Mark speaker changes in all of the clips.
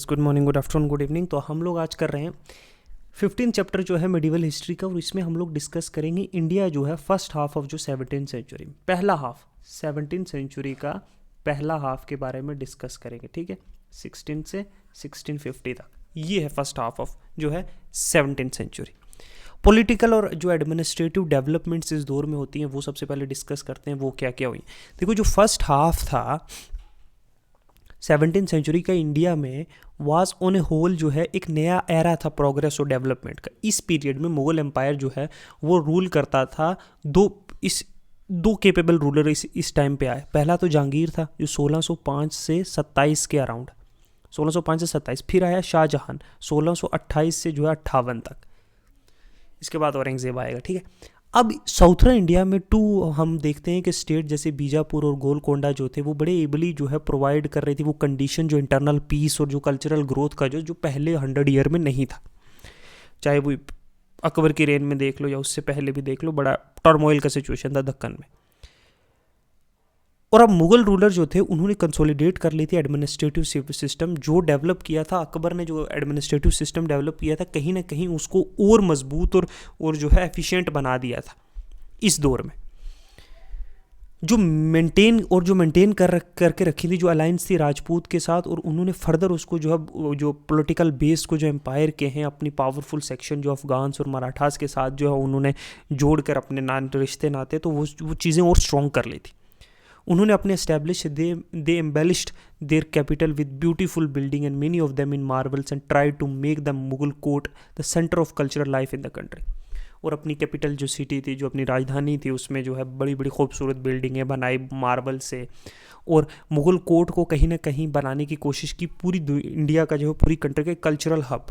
Speaker 1: Good morning, good afternoon, good evening. तो हम लोग आज कर रहे हैं 15 चैप्टर जो है मेडिवल हिस्ट्री का, और इसमें हम लोग डिस्कस करेंगे इंडिया जो है फर्स्ट हाफ ऑफ जो 17th सेंचुरी, पहला हाफ 17th सेंचुरी का पहला हाफ के बारे में डिस्कस करेंगे। ठीक है, 16 से 1650 तक ये है फर्स्ट हाफ ऑफ जो है 17th सेंचुरी। पॉलिटिकल और जो एडमिनिस्ट्रेटिव डेवलपमेंट्स इस दौर में होती हैं वो सबसे पहले डिस्कस करते हैं, वो क्या क्या हुई। देखो, जो फर्स्ट हाफ था 17th सेंचुरी का इंडिया में वाज ऑन ए होल जो है एक नया एरा था प्रोग्रेस और डेवलपमेंट का। इस पीरियड में मुगल एम्पायर जो है वो रूल करता था। दो केपेबल रूलर इस टाइम पे आए। पहला तो जहांगीर था जो 1605 से 27 के अराउंड, 1605 से 27। फिर आया शाहजहां 1628 से जो है 58 तक। इसके बाद औरंगजेब आएगा। ठीक है, अब साउथर्न इंडिया में हम देखते हैं कि स्टेट जैसे बीजापुर और गोलकोंडा जो थे वो बड़े एबली जो है प्रोवाइड कर रही थी वो कंडीशन, जो इंटरनल पीस और जो कल्चरल ग्रोथ का जो पहले 100 ईयर में नहीं था। चाहे वो अकबर की रेन में देख लो या उससे पहले भी देख लो, बड़ा टर्मोइल का सिचुएशन था दक्कन में। और अब मुगल रूलर जो थे उन्होंने कंसोलिडेट कर ली थी एडमिनिस्ट्रेटिव सिस्टम। जो डेवलप किया था अकबर ने, जो एडमिनिस्ट्रेटिव सिस्टम डेवलप किया था, कहीं ना कहीं उसको और मजबूत और जो है एफिशिएंट बना दिया था इस दौर में। जो मेंटेन करके रखी थी जो अलायंस थी राजपूत के साथ, और उन्होंने फर्दर उसको जो है जो पॉलिटिकल बेस को जो एम्पायर के हैं अपनी पावरफुल सेक्शन जो अफगान्स और मराठास के साथ जो है उन्होंने जोड़कर अपने रिश्ते नाते, तो वो चीज़ें और स्ट्रॉन्ग कर ली थी। उन्होंने अपने establish they embellished their capital with beautiful building and many of them in marbles and try to make the Mughal court the centre of cultural life in the country. और अपनी कैपिटल जो सिटी थी, जो अपनी राजधानी थी, उसमें जो है बड़ी बड़ी खूबसूरत बिल्डिंगें बनाई मार्बल से, और मुगल कोर्ट को कहीं ना कहीं बनाने की कोशिश की पूरी इंडिया का जो है पूरी कंट्री का कल्चरल हब।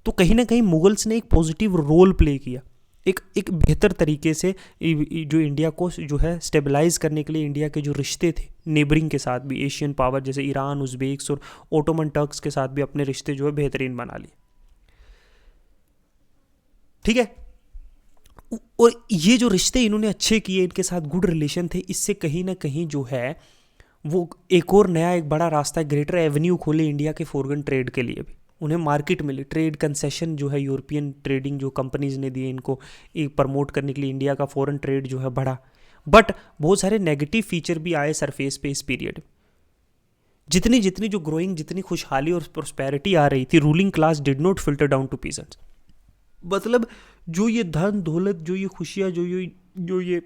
Speaker 1: तो कहीं ना कहीं मुगल्स ने एक पॉजिटिव रोल प्ले किया एक बेहतर तरीके से जो इंडिया को जो है स्टेबलाइज करने के लिए। इंडिया के जो रिश्ते थे नेबरिंग के साथ भी, एशियन पावर जैसे ईरान, उज़्बेक्स और ओटोमन टर्क्स के साथ भी अपने रिश्ते जो है बेहतरीन बना लिए। ठीक है, और ये जो रिश्ते इन्होंने अच्छे किए, इनके साथ गुड रिलेशन थे, इससे कहीं ना कहीं जो है वो एक और नया एक बड़ा रास्ता, ग्रेटर एवेन्यू खोले इंडिया के फॉरेन ट्रेड के लिए भी। उन्हें मार्केट मिली, ट्रेड कंसेशन जो है यूरोपियन ट्रेडिंग जो कंपनीज ने दिए इनको एक प्रमोट करने के लिए, इंडिया का फॉरेन ट्रेड जो है बढ़ा। बट बहुत सारे नेगेटिव फीचर भी आए सरफेस पे इस पीरियड। जितनी जितनी जो ग्रोइंग, जितनी खुशहाली और प्रोस्पेरिटी आ रही थी, ruling class did not filter down to peasants. मतलब जो ये धन दौलत, जो ये खुशियाँ, जो ये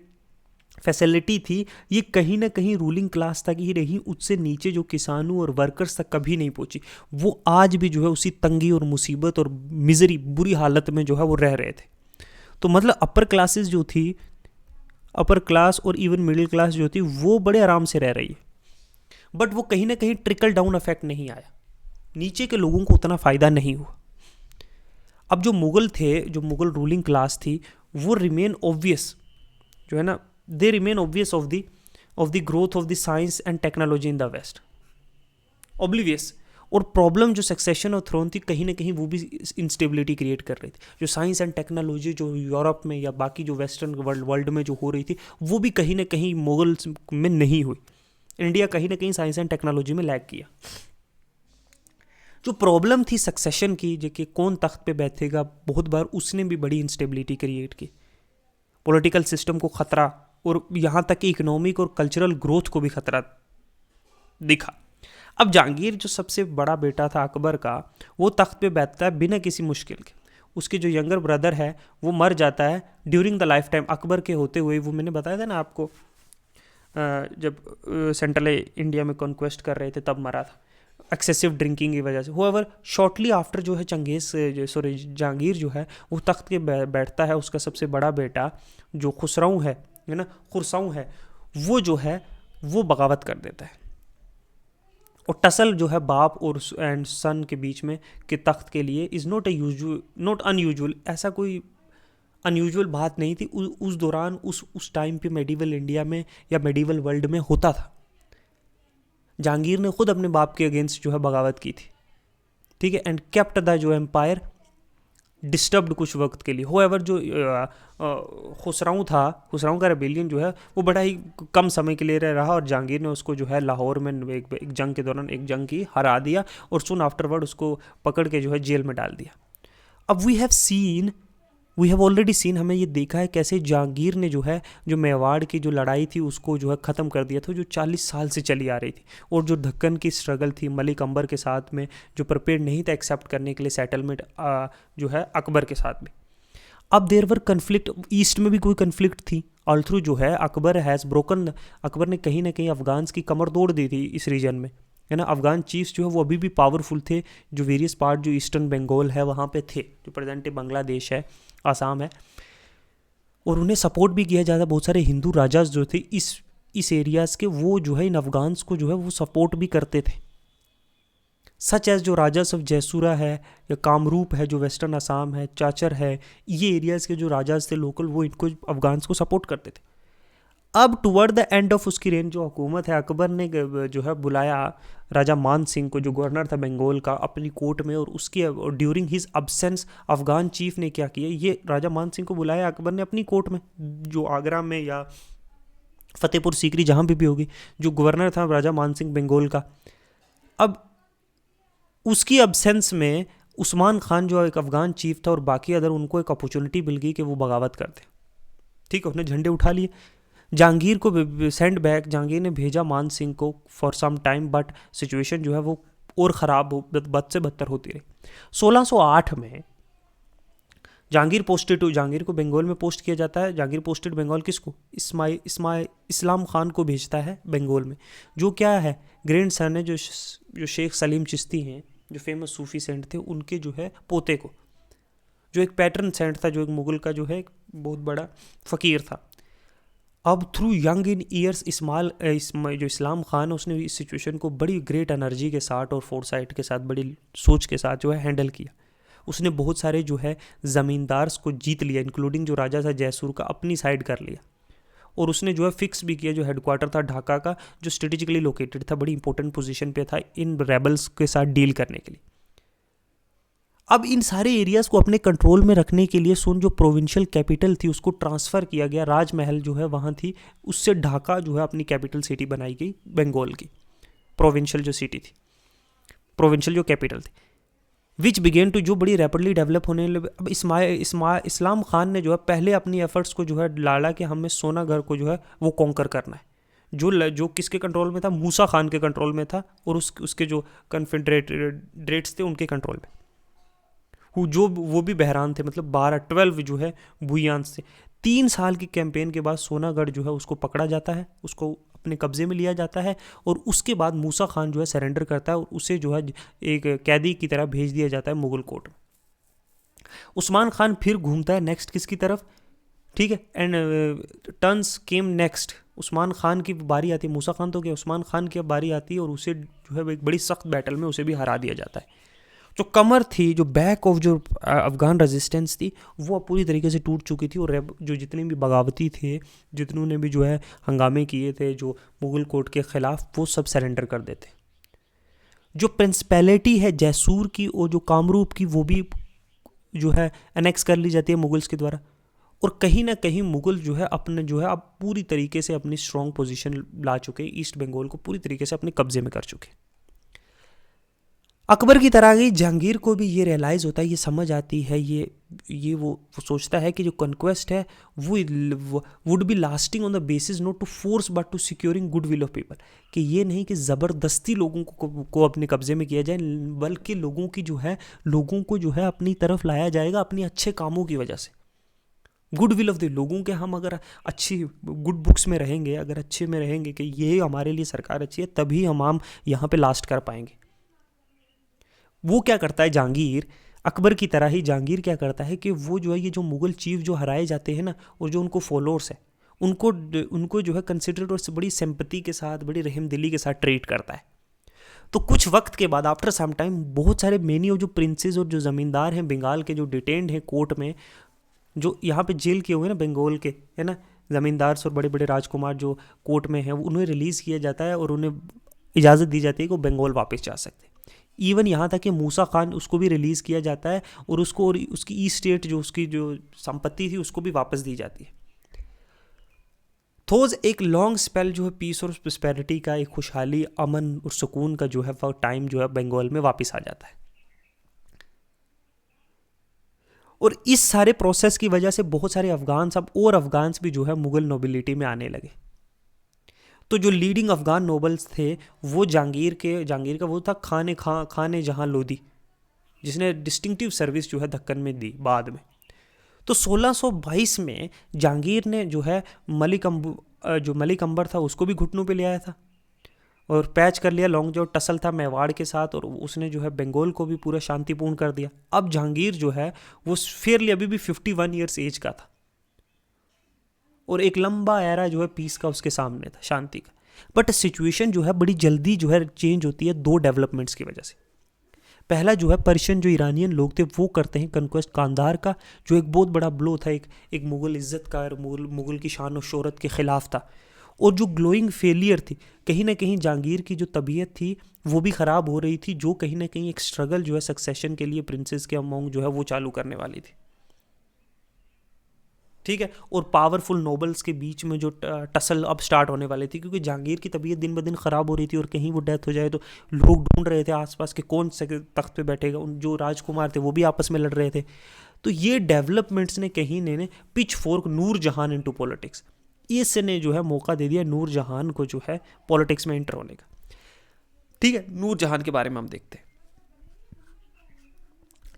Speaker 1: फैसिलिटी थी, ये कहीं ना कहीं रूलिंग क्लास तक ही रही। उससे नीचे जो किसानों और वर्कर्स तक कभी नहीं पहुंची। वो आज भी जो है उसी तंगी और मुसीबत और मिजरी, बुरी हालत में जो है वो रह रहे थे। तो मतलब अपर क्लासेस जो थी, अपर क्लास और इवन मिडिल क्लास जो थी, वो बड़े आराम से रह रही है। बट वो कहीं ना कहीं ट्रिकल डाउन इफेक्ट नहीं आया, नीचे के लोगों को उतना फ़ायदा नहीं हुआ। अब जो मुगल थे, जो मुगल रूलिंग क्लास थी, वो रिमेन ऑब्वियस जो है ना, they remain obvious of the growth of the science and technology in the west, oblivious। और प्रॉब्लम जो सक्सेशन ऑफ थ्रोन थी, कहीं ना कहीं वो भी इंस्टेबिलिटी क्रिएट कर रही थी। जो साइंस एंड टेक्नोलॉजी जो यूरोप में या बाकी जो वेस्टर्न वर्ल्ड में जो हो रही थी, वो भी कहीं ना कहीं मुगल्स में नहीं हुई। इंडिया कहीं ना कहीं साइंस एंड टेक्नोलॉजी में लैग किया। जो प्रॉब्लम थी सक्सेशन की, जो कि कौन तख्त पे बैठेगा, बहुत बार उसने भी बड़ी इंस्टेबिलिटी क्रिएट की, पॉलिटिकल सिस्टम को खतरा, और यहाँ तक कि इकोनॉमिक और कल्चरल ग्रोथ को भी खतरा दिखा। अब जहांगीर जो सबसे बड़ा बेटा था अकबर का, वो तख्त पे बैठता है बिना किसी मुश्किल के। उसके जो यंगर ब्रदर है वो मर जाता है during the life time Akbar के होते हुए। वो मैंने बताया था ना आपको, जब सेंट्रल इंडिया में कॉन्क्वेस्ट कर रहे थे तब मरा था एक्सेसिव ड्रिंकिंग की वजह से। होएवर शॉर्टली आफ्टर जो है जहांगीर जो है वो तख्त के बैठता है। उसका सबसे बड़ा बेटा जो खुसराऊ है ना, खुरसाऊ है, वो जो है वो बगावत कर देता है। और टसल जो है बाप और एंड सन के बीच में कि तख्त के लिए इज़ नॉट अनयूजुअल। ऐसा कोई अनयूजुअल बात नहीं थी उस दौरान, उस टाइम पे मेडिवल इंडिया में या मेडिवल वर्ल्ड में होता था। जहांगीर ने खुद अपने बाप के अगेंस्ट जो है बगावत की थी। ठीक है, एंड केप्ट द जो एम्पायर डिस्टर्ब्ड कुछ वक्त के लिए। होएवर जो खुसराऊ का रेबेलियन जो है वो बड़ा ही कम समय के लिए रहा, और जहांगीर ने उसको जो है लाहौर में एक जंग के दौरान एक जंग की हरा दिया, और सुन आफ्टरवर्ड उसको पकड़ के जो है जेल में डाल दिया। अब वी हैव ऑलरेडी सीन, हमें ये देखा है कैसे जहांगीर ने जो है जो मेवाड़ की जो लड़ाई थी उसको जो है ख़त्म कर दिया था, जो 40 साल से चली आ रही थी, और जो दक्कन की स्ट्रगल थी मलिक अंबर के साथ में, जो प्रिपेयर नहीं था एक्सेप्ट करने के लिए सेटलमेंट जो है अकबर के साथ में। अब देर वर कन्फ्लिक्ट, ईस्ट में भी कोई कन्फ्लिक्ट थी, ऑल थ्रू जो है अकबर ने कहीं ना कहीं अफगान्स की कमर तोड़ दी थी इस रीजन में, है ना। अफगान चीफ्स जो है वो अभी भी पावरफुल थे, जो वेरियस पार्ट जो ईस्टर्न बंगाल है वहाँ पे थे, जो प्रेजेंट बांग्लादेश है, आसाम है, और उन्हें सपोर्ट भी किया जाता। बहुत सारे हिंदू राजाज जो थे इस एरियाज़ के, वो जो है इन अफगान्स को जो है वो सपोर्ट भी करते थे। सच एज जो राजा ऑफ जैसुरा है या कामरूप है जो वेस्टर्न असम है, चाचर है, ये एरियाज़ के जो राजाज थे लोकल, वो इनको अफगान्स को सपोर्ट करते थे। अब टुवर्ड द एंड ऑफ उसकी रेंज जो हुकूमत है, अकबर ने जो है बुलाया राजा मान सिंह को, जो गवर्नर था बंगाल का, अपनी कोर्ट में, और उसकी during his absence Afghan chief ने क्या किया, ये राजा मान सिंह को बुलाया अकबर ने अपनी कोर्ट में, जो आगरा में या फतेहपुर सीकरी जहाँ भी होगी, जो गवर्नर था राजा मान सिंह बंगाल का। अब उसकी अब्सेंस में उस्मान खान जो एक अफगान चीफ था और बाकी अदर, उनको एक अपॉर्चुनिटी मिल गई कि वो बगावत कर दें। ठीक है, उसने झंडे उठा लिए, जहांगीर को सेंड बैक, जहांगीर ने भेजा मान सिंह को for some time, but situation जो है वो और ख़राब बद से बदतर होती रही। 1608 में जहांगीर को बंगाल में पोस्ट किया जाता है। जहांगीर पोस्टेड बंगाल किसको, इस्लाम खान को भेजता है बंगाल में, जो क्या है ग्रैंड सन है, जो शेख सलीम चिश्ती हैं, जो फेमस सूफी सेंट थे, उनके जो है पोते को, जो एक पैटर्न सेंट था, जो एक मुगल का जो है एक बहुत बड़ा फ़कीर था। अब थ्रू यंग इन ईयर्स जो इस्लाम खान है, उसने इस सिचुएशन को बड़ी ग्रेट एनर्जी के साथ और फोरसाइट के साथ, बड़ी सोच के साथ जो है हैंडल किया। उसने बहुत सारे जो है ज़मींदार्स को जीत लिया, इंक्लूडिंग जो राजा था जयसूर का, अपनी साइड कर लिया, और उसने जो है फिक्स भी किया जो हेडक्वार्टर था ढाका का, जो स्ट्रेटेजिकली लोकेटेड था, बड़ी इंपॉर्टेंट पोजीशन पे था इन रेबल्स के साथ डील करने के लिए। अब इन सारे एरियाज़ को अपने कंट्रोल में रखने के लिए सोन जो प्रोविंशियल कैपिटल थी उसको ट्रांसफ़र किया गया, राजमहल जो है वहाँ थी, उससे ढाका जो है अपनी कैपिटल सिटी बनाई गई बंगाल की, प्रोविंशियल जो सिटी थी, प्रोविंशियल जो कैपिटल थी, विच बिगेन टू, जो बड़ी रैपिडली डेवलप होने लगे। अब इस्लाम खान ने जो है पहले अपनी एफर्ट्स को जो है लाड़ा कि हमें सोनागढ़ को जो है वो कॉन्कर करना है, जो किसके कंट्रोल में था, मूसा खान के कंट्रोल में था, और उसके जो कन्फेडरेट्स थे उनके कंट्रोल में, वो भी बहरान थे, मतलब 12 जो है भूयांस थे। 3 साल की कैंपेन के बाद सोनागढ़ जो है उसको पकड़ा जाता है, उसको अपने कब्जे में लिया जाता है, और उसके बाद मूसा खान जो है सरेंडर करता है, और उसे जो है एक कैदी की तरह भेज दिया जाता है मुगल कोर्ट में। उस्मान खान फिर घूमता है नेक्स्ट किसकी तरफ, ठीक है, and turns came next, Usman Khan की बारी आती है, मूसा खान तो क्या, उस्मान खान की बारी आती है, और उसे जो है एक बड़ी सख्त बैटल में उसे भी हरा दिया जाता है। जो कमर थी, जो बैक ऑफ जो अफगान रेजिस्टेंस थी, वो पूरी तरीके से टूट चुकी थी, और जो जितने भी बगावती थे, जितनों भी जो है हंगामे किए थे जो मुगल कोर्ट के ख़िलाफ़, वो सब सरेंडर कर देते। जो प्रिंसिपैलिटी है जैसूर की और जो कामरूप की, वो भी जो है अनेक्स कर ली जाती है मुगल्स के द्वारा, और कहीं ना कहीं मुगल जो है अपने जो है अब पूरी तरीके से अपनी स्ट्रॉन्ग पोजीशन ला चुके, ईस्ट बंगाल को पूरी तरीके से अपने कब्जे में कर चुके। अकबर की तरह ही जहांगीर को भी ये रियलाइज़ होता है, ये समझ आती है, वो सोचता है कि जो कॉन्क्वेस्ट है वो would be lasting on the basis not to force but to securing good will of people, कि ये नहीं कि ज़बरदस्ती लोगों को अपने कब्जे में किया जाए, बल्कि लोगों को जो है अपनी तरफ लाया जाएगा अपनी अच्छे कामों की वजह से, गुड विल ऑफ द लोगों के। हम अगर अच्छी गुड बुक्स में रहेंगे, अगर अच्छे में रहेंगे कि ये हमारे लिए सरकार अच्छी है, तभी हम यहाँ पे लास्ट कर पाएंगे। वो क्या करता है जहांगीर, अकबर की तरह ही जहांगीर क्या करता है कि वो जो है ये जो मुगल चीफ जो हराए जाते हैं ना, और जो उनको फॉलोअर्स है, उनको जो है कंसिडर और बड़ी सिंपैथी के साथ, बड़ी रहमदिली के साथ ट्रीट करता है। तो कुछ वक्त के बाद आफ्टर सम टाइम बहुत सारे मेनी और जो प्रिंसेस और जो ज़मींदार हैं बंगाल के, जो डिटेन्ड हैं कोर्ट में, जो यहाँ पे जेल किए हुए हैं ना बंगाल के, है ना, ज़मींदार और बड़े बड़े राजकुमार जो कोर्ट में हैं, उन्हें रिलीज़ किया जाता है और उन्हें इजाज़त दी जाती है कि वो बंगाल वापस जा सकते हैं। इवन यहाँ तक कि मूसा खान उसको भी रिलीज़ किया जाता है और उसको और उसकी ईस्ट स्टेट जो उसकी जो संपत्ति थी उसको भी वापस दी जाती है। थोज एक लॉन्ग स्पेल जो है पीस और प्रॉस्पेरिटी का, एक खुशहाली, अमन और सुकून का जो है वो टाइम जो है बंगाल में वापस आ जाता है। और इस सारे प्रोसेस की वजह से बहुत सारे अफगान्स अब और अफगान्स भी जो है मुगल नोबिलिटी में आने लगे। तो जो लीडिंग अफगान नोबल्स थे वो जहांगीर का वो था खाने जहां लोधी, जिसने डिस्टिंक्टिव सर्विस जो है दक्कन में दी बाद में। तो 1622 में जहांगीर ने जो है जो मलिक अंबर था उसको भी घुटनों पे ले आया था और पैच कर लिया, लॉन्ग जो टसल था मेवाड़ के साथ, और उसने जो है बंगाल को भी पूरा शांतिपूर्ण कर दिया। अब जहांगीर जो है वो फेयरली अभी भी 51 ईयर्स एज का था और एक लंबा एरा जो है पीस का उसके सामने था, शांति का। बट सिचुएशन जो है बड़ी जल्दी जो है चेंज होती है दो डेवलपमेंट्स की वजह से। पहला जो है पर्शियन जो ईरानियन लोग थे वो करते हैं कन्क्वेस्ट कांधार का, जो एक बहुत बड़ा ब्लो था, एक मुगल इज्जत का, मुगल की शान और शोहरत के खिलाफ था। और जो ग्लोइंग फेलियर थी, कहीं ना कहीं जहांगीर की जो तबीयत थी वो भी ख़राब हो रही थी, जो कहीं ना कहीं एक स्ट्रगल जो है सक्सेशन के लिए प्रिंसेस के अमोंग जो है वो चालू करने वाली थी। ठीक है। और पावरफुल नोबल्स के बीच में जो टसल अब स्टार्ट होने वाली थी, क्योंकि जहांगीर की तबीयत दिन ब दिन ख़राब हो रही थी और कहीं वो डेथ हो जाए तो लोग ढूंढ रहे थे आसपास के कौन से तख्त पे बैठेगा। उन जो राजकुमार थे वो भी आपस में लड़ रहे थे। तो ये डेवलपमेंट्स ने कहीं ने पिच फोर्क नूर जहान इनटू पॉलिटिक्स, इसने जो है मौका दे दिया नूर जहान को जो है पॉलिटिक्स में एंटर होने का। ठीक है, नूर जहान के बारे में हम देखते हैं।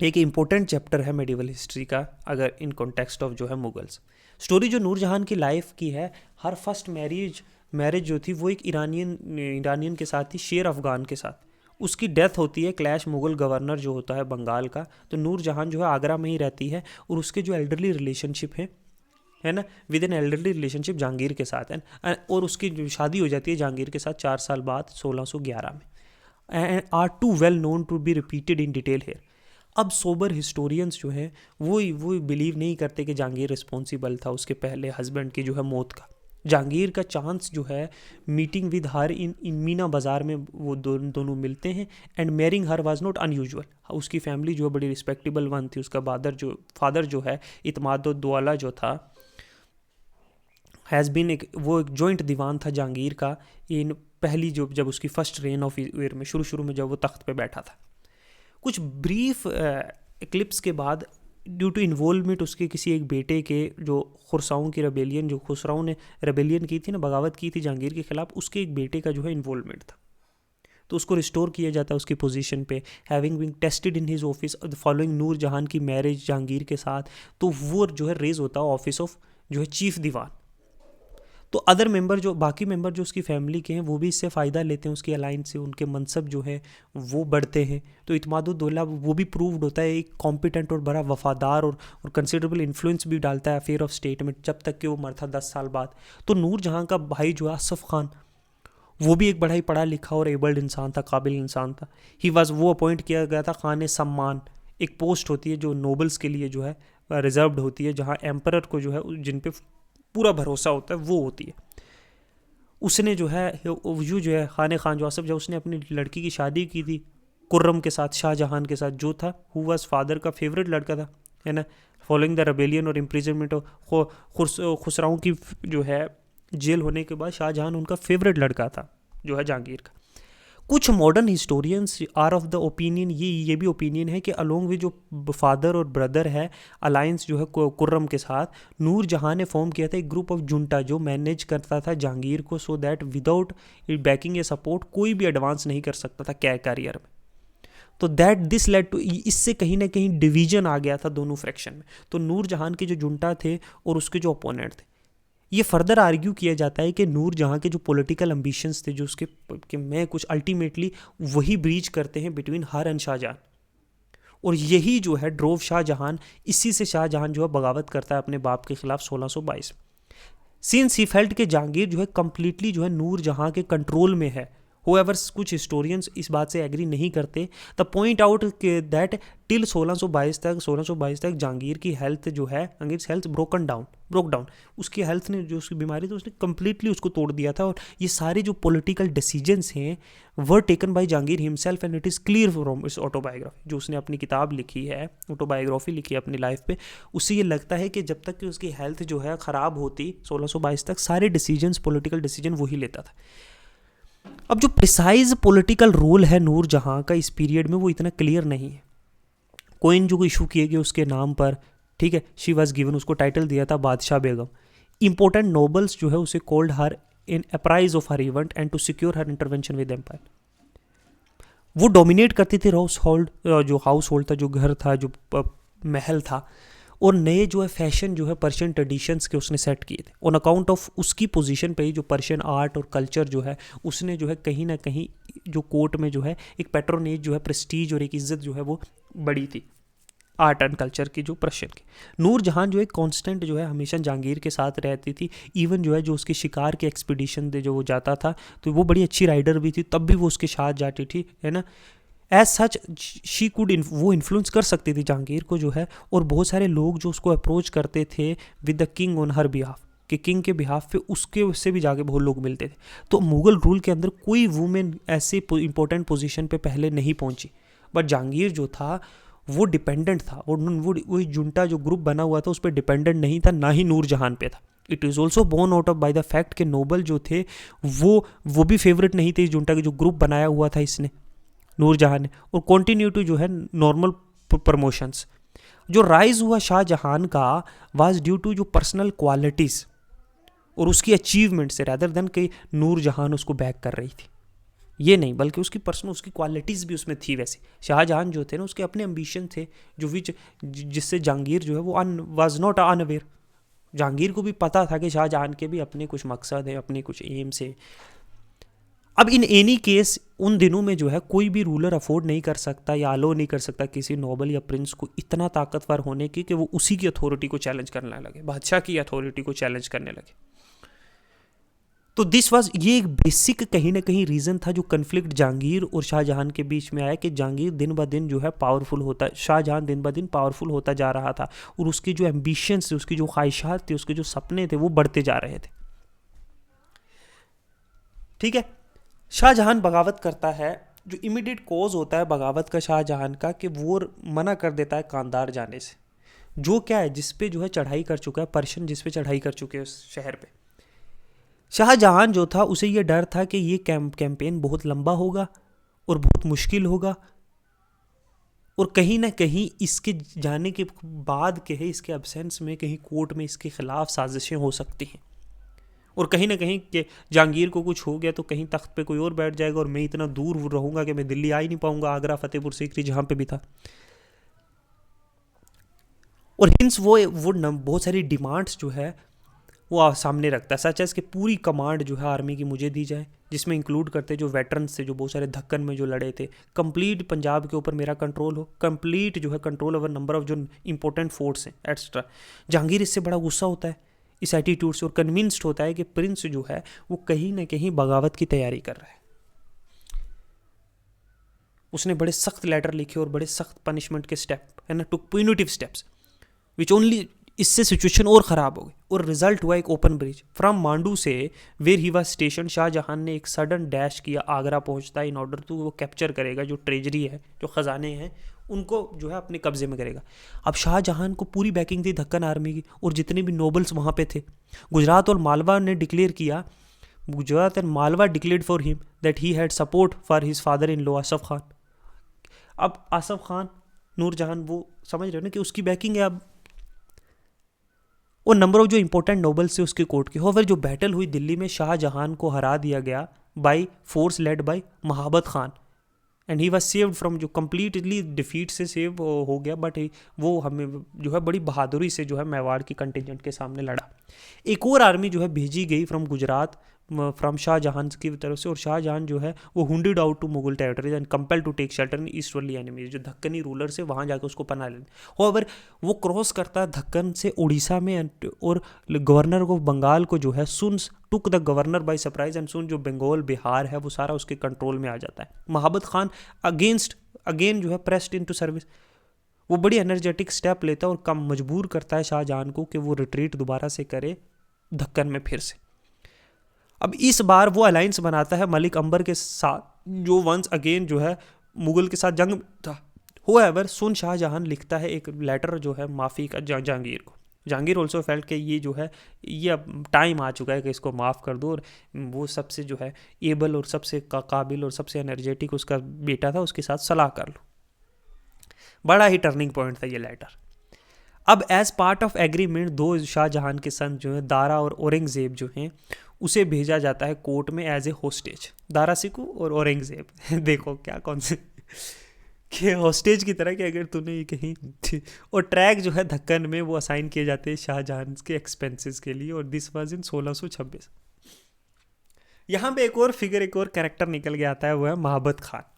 Speaker 1: एक इंपॉर्टेंट चैप्टर है मेडिवल हिस्ट्री का, अगर इन कॉन्टेक्स्ट ऑफ जो है मुगल्स स्टोरी जो नूरजहान की लाइफ की है। हर फर्स्ट मैरिज जो थी वो एक ईरानियन के साथ थी, शेर अफगान के साथ। उसकी डेथ होती है, क्लैश मुगल गवर्नर जो होता है बंगाल का। तो नूरजहान जो है आगरा में ही रहती है और उसके जो एल्डरली रिलेशनशिप है ना, with an elderly relationship Jahangir के साथ है, और उसकी जो शादी हो जाती है जहांगीर के साथ 4 साल बाद 1611 में। And are too well known to be repeated in detail here. अब सोबर हिस्टोरियंस जो हैं वो बिलीव नहीं करते कि जहांगीर रिस्पॉन्सिबल था उसके पहले हस्बैंड की जो है मौत का। जहांगीर का चांस जो है मीटिंग विद हर इन मीना बाज़ार में वो दोनों मिलते हैं, and marrying her was not unusual. उसकी फैमिली जो है बड़ी रिस्पेक्टेबल वन थी। उसका फादर जो है इतमादुद्दौला जो था हैज़ बीन एक जॉइंट दीवान था जहांगीर का इन पहली जब उसकी फर्स्ट रेन ऑफ ईयर में शुरू में जब वो तख्त पे बैठा था। कुछ ब्रीफ क्लिप्स के बाद ड्यू टू इन्वॉल्वमेंट उसके किसी एक बेटे के जो खुसराओं की रेबेलियन, जो खुसराओं ने रेबेलियन की थी ना, बगावत की थी जहांगीर के खिलाफ, उसके एक बेटे का जो है इन्वॉल्वमेंट था। तो उसको रिस्टोर किया जाता है उसकी पोजीशन पे, having been tested in his office following Nur Jahan की मैरिज जहांगीर के साथ। तो वो जो है रेज होता है ऑफिस ऑफ जो है चीफ दीवान। तो अदर मेंबर जो बाकी मेंबर जो उसकी फैमिली के हैं वो भी इससे फ़ायदा लेते हैं, उसकी अलाइंस से उनके मनसब जो है वो बढ़ते हैं। तो इत्मादुद्दौला वो भी प्रूव्ड होता है एक कॉम्पिटेंट और बड़ा वफादार और कंसिडरेबल इन्फ्लुएंस भी डालता है अफेयर ऑफ स्टेट में, जब तक कि वो मरता 10 साल बाद। तो नूर जहाँ का भाई जो है असफ खान, वो भी एक बड़ा ही पढ़ा लिखा और एबल्ड इंसान था, काबिल इंसान था। वो अपॉइंट किया गया था खाने सम्मान, एक पोस्ट होती है जो नोबल्स के लिए जो है रिजर्व्ड होती है, जहाँ एम्परर को जो है जिन पे पूरा भरोसा होता है वो होती है। उसने जो है जो है खाने खान जो आसफ, जब उसने अपनी लड़की की शादी की थी कुर्रम के साथ, शाहजहान के साथ, जो था हु वाज फादर का फेवरेट लड़का था, है ना। फॉलोइंग द रेबेलियन और इम्प्रिजनमेंट खुसराओं की जो है जेल होने के बाद शाहजहान उनका फेवरेट लड़का था जो है जहांगीर का। कुछ modern historians are of the opinion, ये भी ओपिनियन है कि अलोंग विद जो फादर और ब्रदर है अलायंस जो है कुर्रम के साथ, नूर जहाँ ने फॉर्म किया था एक ग्रुप ऑफ जुंटा जो मैनेज करता था जहांगीर को, सो दैट विदाउट बैकिंग या सपोर्ट कोई भी एडवांस नहीं कर सकता था कैरियर में। तो दैट दिस लेड टू, इससे कहीं ना कहीं डिवीजन आ गया था दोनों फ्रैक्शन में। तो नूर जहान के जो जुंटा थे और उसके जो ओपोनेंट थे, ये फर्दर आर्ग्यू किया जाता है कि नूर जहाँ के जो पॉलिटिकल एम्बिशंस थे जो उसके कि मैं कुछ अल्टीमेटली वही ब्रीच करते हैं बिटवीन हर एंड शाहजहां, और यही जो है ड्रोव शाहजहां, इसी से शाहजहां जो है बगावत करता है अपने बाप के खिलाफ 1622। सिंस ही फेल्ट के जहांगीर जो है कंप्लीटली जो है नूर जहाँ के कंट्रोल में है, होएवर कुछ हिस्टोरियंस इस बात से एग्री नहीं करते, the point out that till 1622 तक जहांगीर की हेल्थ जो है, जहांगीर हेल्थ ब्रोक डाउन, उसकी हेल्थ ने जो उसकी बीमारी थी उसने कंप्लीटली उसको तोड़ दिया था। और ये सारे जो पॉलिटिकल डिसीजंस हैं were taken by Jahangir himself and it is clear from इस ऑटोबायोग्राफी, जो उसने अपनी किताब लिखी है, ऑटोबायोग्राफी लिखी है अपनी लाइफ पे। उससे ये लगता है कि जब तक कि उसकी हेल्थ जो है ख़राब होती 1622 तक, सारे डिसीजंस पॉलिटिकल डिसीजन वही लेता था। अब जो प्रिसाइज पॉलिटिकल रोल है नूरजहां का इस पीरियड में वो इतना क्लियर नहीं है। कोइन जो इशू किए गए उसके नाम पर, ठीक है, शी वॉज गिवन, उसको टाइटल दिया था बादशाह बेगम। इंपॉर्टेंट नोबल्स जो है उसे called her in apprise of her event and to secure her intervention with empire. वो डोमिनेट करती थी जो हाउस होल्ड था, जो घर था, जो महल था, और नए जो है फैशन जो है पर्शियन ट्रेडिशंस के उसने सेट किए थे। ऑन अकाउंट ऑफ उसकी पोजीशन पे ही जो पर्शियन आर्ट और कल्चर जो है उसने जो है कहीं ना कहीं जो कोर्ट में जो है एक पैट्रोनेज जो है, प्रेस्टीज और एक इज्जत जो है वो बड़ी थी आर्ट एंड कल्चर की जो पर्शियन की। नूरजहां जो है कांस्टेंट जो है हमेशा जहांगीर के साथ रहती थी। इवन जो है जो उसके शिकार के एक्सपीडिशन दे जो वो जाता था तो वो बड़ी अच्छी राइडर भी थी, तब भी वो उसके साथ जाती थी, है ना। एज सच शी कुड वो इन्फ्लुएंस कर सकती थी जहांगीर को जो है। और बहुत सारे लोग जो उसको अप्रोच करते थे with the king on her behalf, कि किंग के बिहाफ पे उसके उससे भी जाके बहुत लोग मिलते थे। तो मुगल रूल के अंदर कोई वुमेन ऐसी इंपॉर्टेंट पोजीशन पे पहले नहीं पहुंची, बट जहांगीर जो था वो डिपेंडेंट था, वो जुंटा जो ग्रुप बना हुआ था उस पर डिपेंडेंट नहीं था, ना ही नूरजहां पे था। It is also borne out of by the fact के नोबल जो थे वो भी फेवरेट नहीं थे इस जुंटा के जो ग्रुप बनाया हुआ था इसने, नूरजहां ने। और कॉन्टीन्यूटी जो है नॉर्मल प्रमोशंस। जो राइज हुआ शाहजहां का वाज ड्यू टू जो पर्सनल क्वालिटीज़ और उसकी अचीवमेंट से, रैदर देन कि नूरजहां उसको बैक कर रही थी, ये नहीं, बल्कि उसकी पर्सनल उसकी क्वालिटीज़ भी उसमें थी। वैसे शाहजहां जो थे ना उसके अपने एम्बिशन थे जो जिससे जहांगीर जो है वो वाज नॉट अनअवेयर। जहांगीर को भी पता था कि शाहजहां के भी अपने कुछ मकसद है, अपने कुछ एम्स है। अब इन एनी केस उन दिनों में जो है कोई भी रूलर अफोर्ड नहीं कर सकता या अलो नहीं कर सकता किसी नोबल या प्रिंस को इतना ताकतवर होने की कि वो उसी की अथॉरिटी को चैलेंज करने लगे, बादशाह की अथॉरिटी को चैलेंज करने लगे। तो दिस वाज ये एक बेसिक कहीं ना कहीं रीज़न था जो कन्फ्लिक्ट जहांगीर और शाहजहां के बीच में आया, कि जहांगीर दिन ब दिन जो है पावरफुल होता, शाहजहां दिन ब दिन पावरफुल होता जा रहा था और उसकी जो एम्बिशंस थे, उसकी जो ख्वाहिशात थी, उसके जो सपने थे वो बढ़ते जा रहे थे। ठीक है, शाहजहां बगावत करता है। जो इमीडिएट कॉज होता है बगावत का शाहजहां का, कि वो मना कर देता है कांधार जाने से, जो क्या है जिस पे जो है चढ़ाई कर चुका है पर्शियन, जिस पे चढ़ाई कर चुके हैं उस शहर पे। शाहजहां जो था उसे ये डर था कि ये कैंपेन बहुत लंबा होगा और बहुत मुश्किल होगा, और कहीं ना कहीं इसके जाने के बाद के है इसके एब्सेंस में कहीं कोर्ट में इसके खिलाफ साजिशें हो सकती हैं, और कहीं ना कहीं कि जहांगीर को कुछ हो गया तो कहीं तख्त पे कोई और बैठ जाएगा और मैं इतना दूर रहूंगा कि मैं दिल्ली आ ही नहीं पाऊंगा, आगरा, फतेहपुर सीकरी जहां पे भी था। और हिंस वो बहुत सारी डिमांड्स जो है वो सामने रखता है, सच है कि पूरी कमांड जो है आर्मी की मुझे दी जाए, जिसमें इंक्लूड करते जो वेटरन्स थे जो बहुत सारे दक्कन में जो लड़े थे, कंप्लीट पंजाब के ऊपर मेरा कंट्रोल हो, कंप्लीट जो है कंट्रोल ओवर नंबर ऑफ जो इंपॉर्टेंट फोर्ट्स हैं एक्स्ट्रा। जहांगीर इससे बड़ा गुस्सा होता है इस एटीट्यूड से और कन्विंस्ड होता है कि प्रिंस जो है वो कहीं ना कहीं बगावत की तैयारी कर रहा है। उसने बड़े सख्त लेटर लिखे और बड़े सख्त पनिशमेंट के स्टेप, है ना, टुक प्यूनिटिव स्टेप्स विच ओनली, इससे सिचुएशन और ख़राब हो गई। और रिजल्ट हुआ एक ओपन ब्रिज फ्रॉम मांडू से where he was station. Shahjahan ने एक सडन डैश किया, आगरा पहुंचता है इन ऑर्डर टू वो कैप्चर करेगा जो ट्रेजरी है, जो ख़जाने हैं उनको जो है अपने कब्जे में करेगा। अब शाहजहां को पूरी बैकिंग थी दक्कन आर्मी की और जितने भी नोबल्स वहाँ पे थे। गुजरात और मालवा ने डिक्लेयर किया, Gujarat and Malwa declared for him that he had support for his father in law Asaf Khan. अब आसफ खान नूरजहां वो समझ रहे हो ना कि उसकी बैकिंग है अब, और नंबर ऑफ जो इंपॉर्टेंट नोबल्स थे उसके कोर्ट के। होवर जो बैटल हुई दिल्ली में शाहजहां को हरा दिया गया by force led by Mahabat Khan and he was saved from, जो कंप्लीटली डिफीट से सेव हो गया, बट वो हमें जो है बड़ी बहादुरी से जो है मेवाड़ की कंटिजेंट के सामने लड़ा। एक और आर्मी जो है भेजी गई फ्रॉम गुजरात फ्रॉम शाहजहां की तरफ से, और शाहजहां जो है वो hounded out to Mughal territories and compelled to take shelter in easterly enemies, जो दक्कनी रूलर से वहाँ जाकर उसको पनाह लेने। और वो क्रॉस करता है दक्कन से उड़ीसा में, और गवर्नर ऑफ बंगाल को जो है soon took the governor by surprise, and soon जो बंगाल बिहार है वो सारा उसके कंट्रोल में आ जाता है। महाबत खान अगेन जो है प्रेस्ड इनटू सर्विस, वो बड़ी एनर्जेटिक स्टेप लेता है और कम मजबूर करता है शाहजहां को कि वो रिट्रीट दोबारा से करे दक्कन में फिर से। अब इस बार वो अलायंस बनाता है मलिक अंबर के साथ, जो वंस अगेन जो है मुगल के साथ जंग में था। होएवर सुन शाहजहां लिखता है एक लेटर जो है माफ़ी का जहांगीर को। जहांगीर ऑल्सो फेल्ट कि ये जो है ये अब टाइम आ चुका है कि इसको माफ़ कर दो, और वो सबसे जो है एबल और सबसे काबिल और सबसे एनर्जेटिक उसका बेटा था, उसके साथ सलाह कर लो। बड़ा ही टर्निंग पॉइंट था ये लेटर। अब एज पार्ट ऑफ एग्रीमेंट दो शाहजहां के सन जो है दारा और औरंगजेब जो हैं उसे भेजा जाता है कोर्ट में as a hostage, Dara Siku और औरंगजेब। देखो क्या कौन से कि हॉस्टेज की तरह कि अगर तूने ये कहीं, और ट्रैक जो है दक्कन में वो असाइन किए जाते हैं शाहजहां के एक्सपेंसेस के लिए, और दिस वाज इन 1626। यहाँ पे एक और फिगर, एक और कैरेक्टर निकल के आता है, वो है महाबत खान।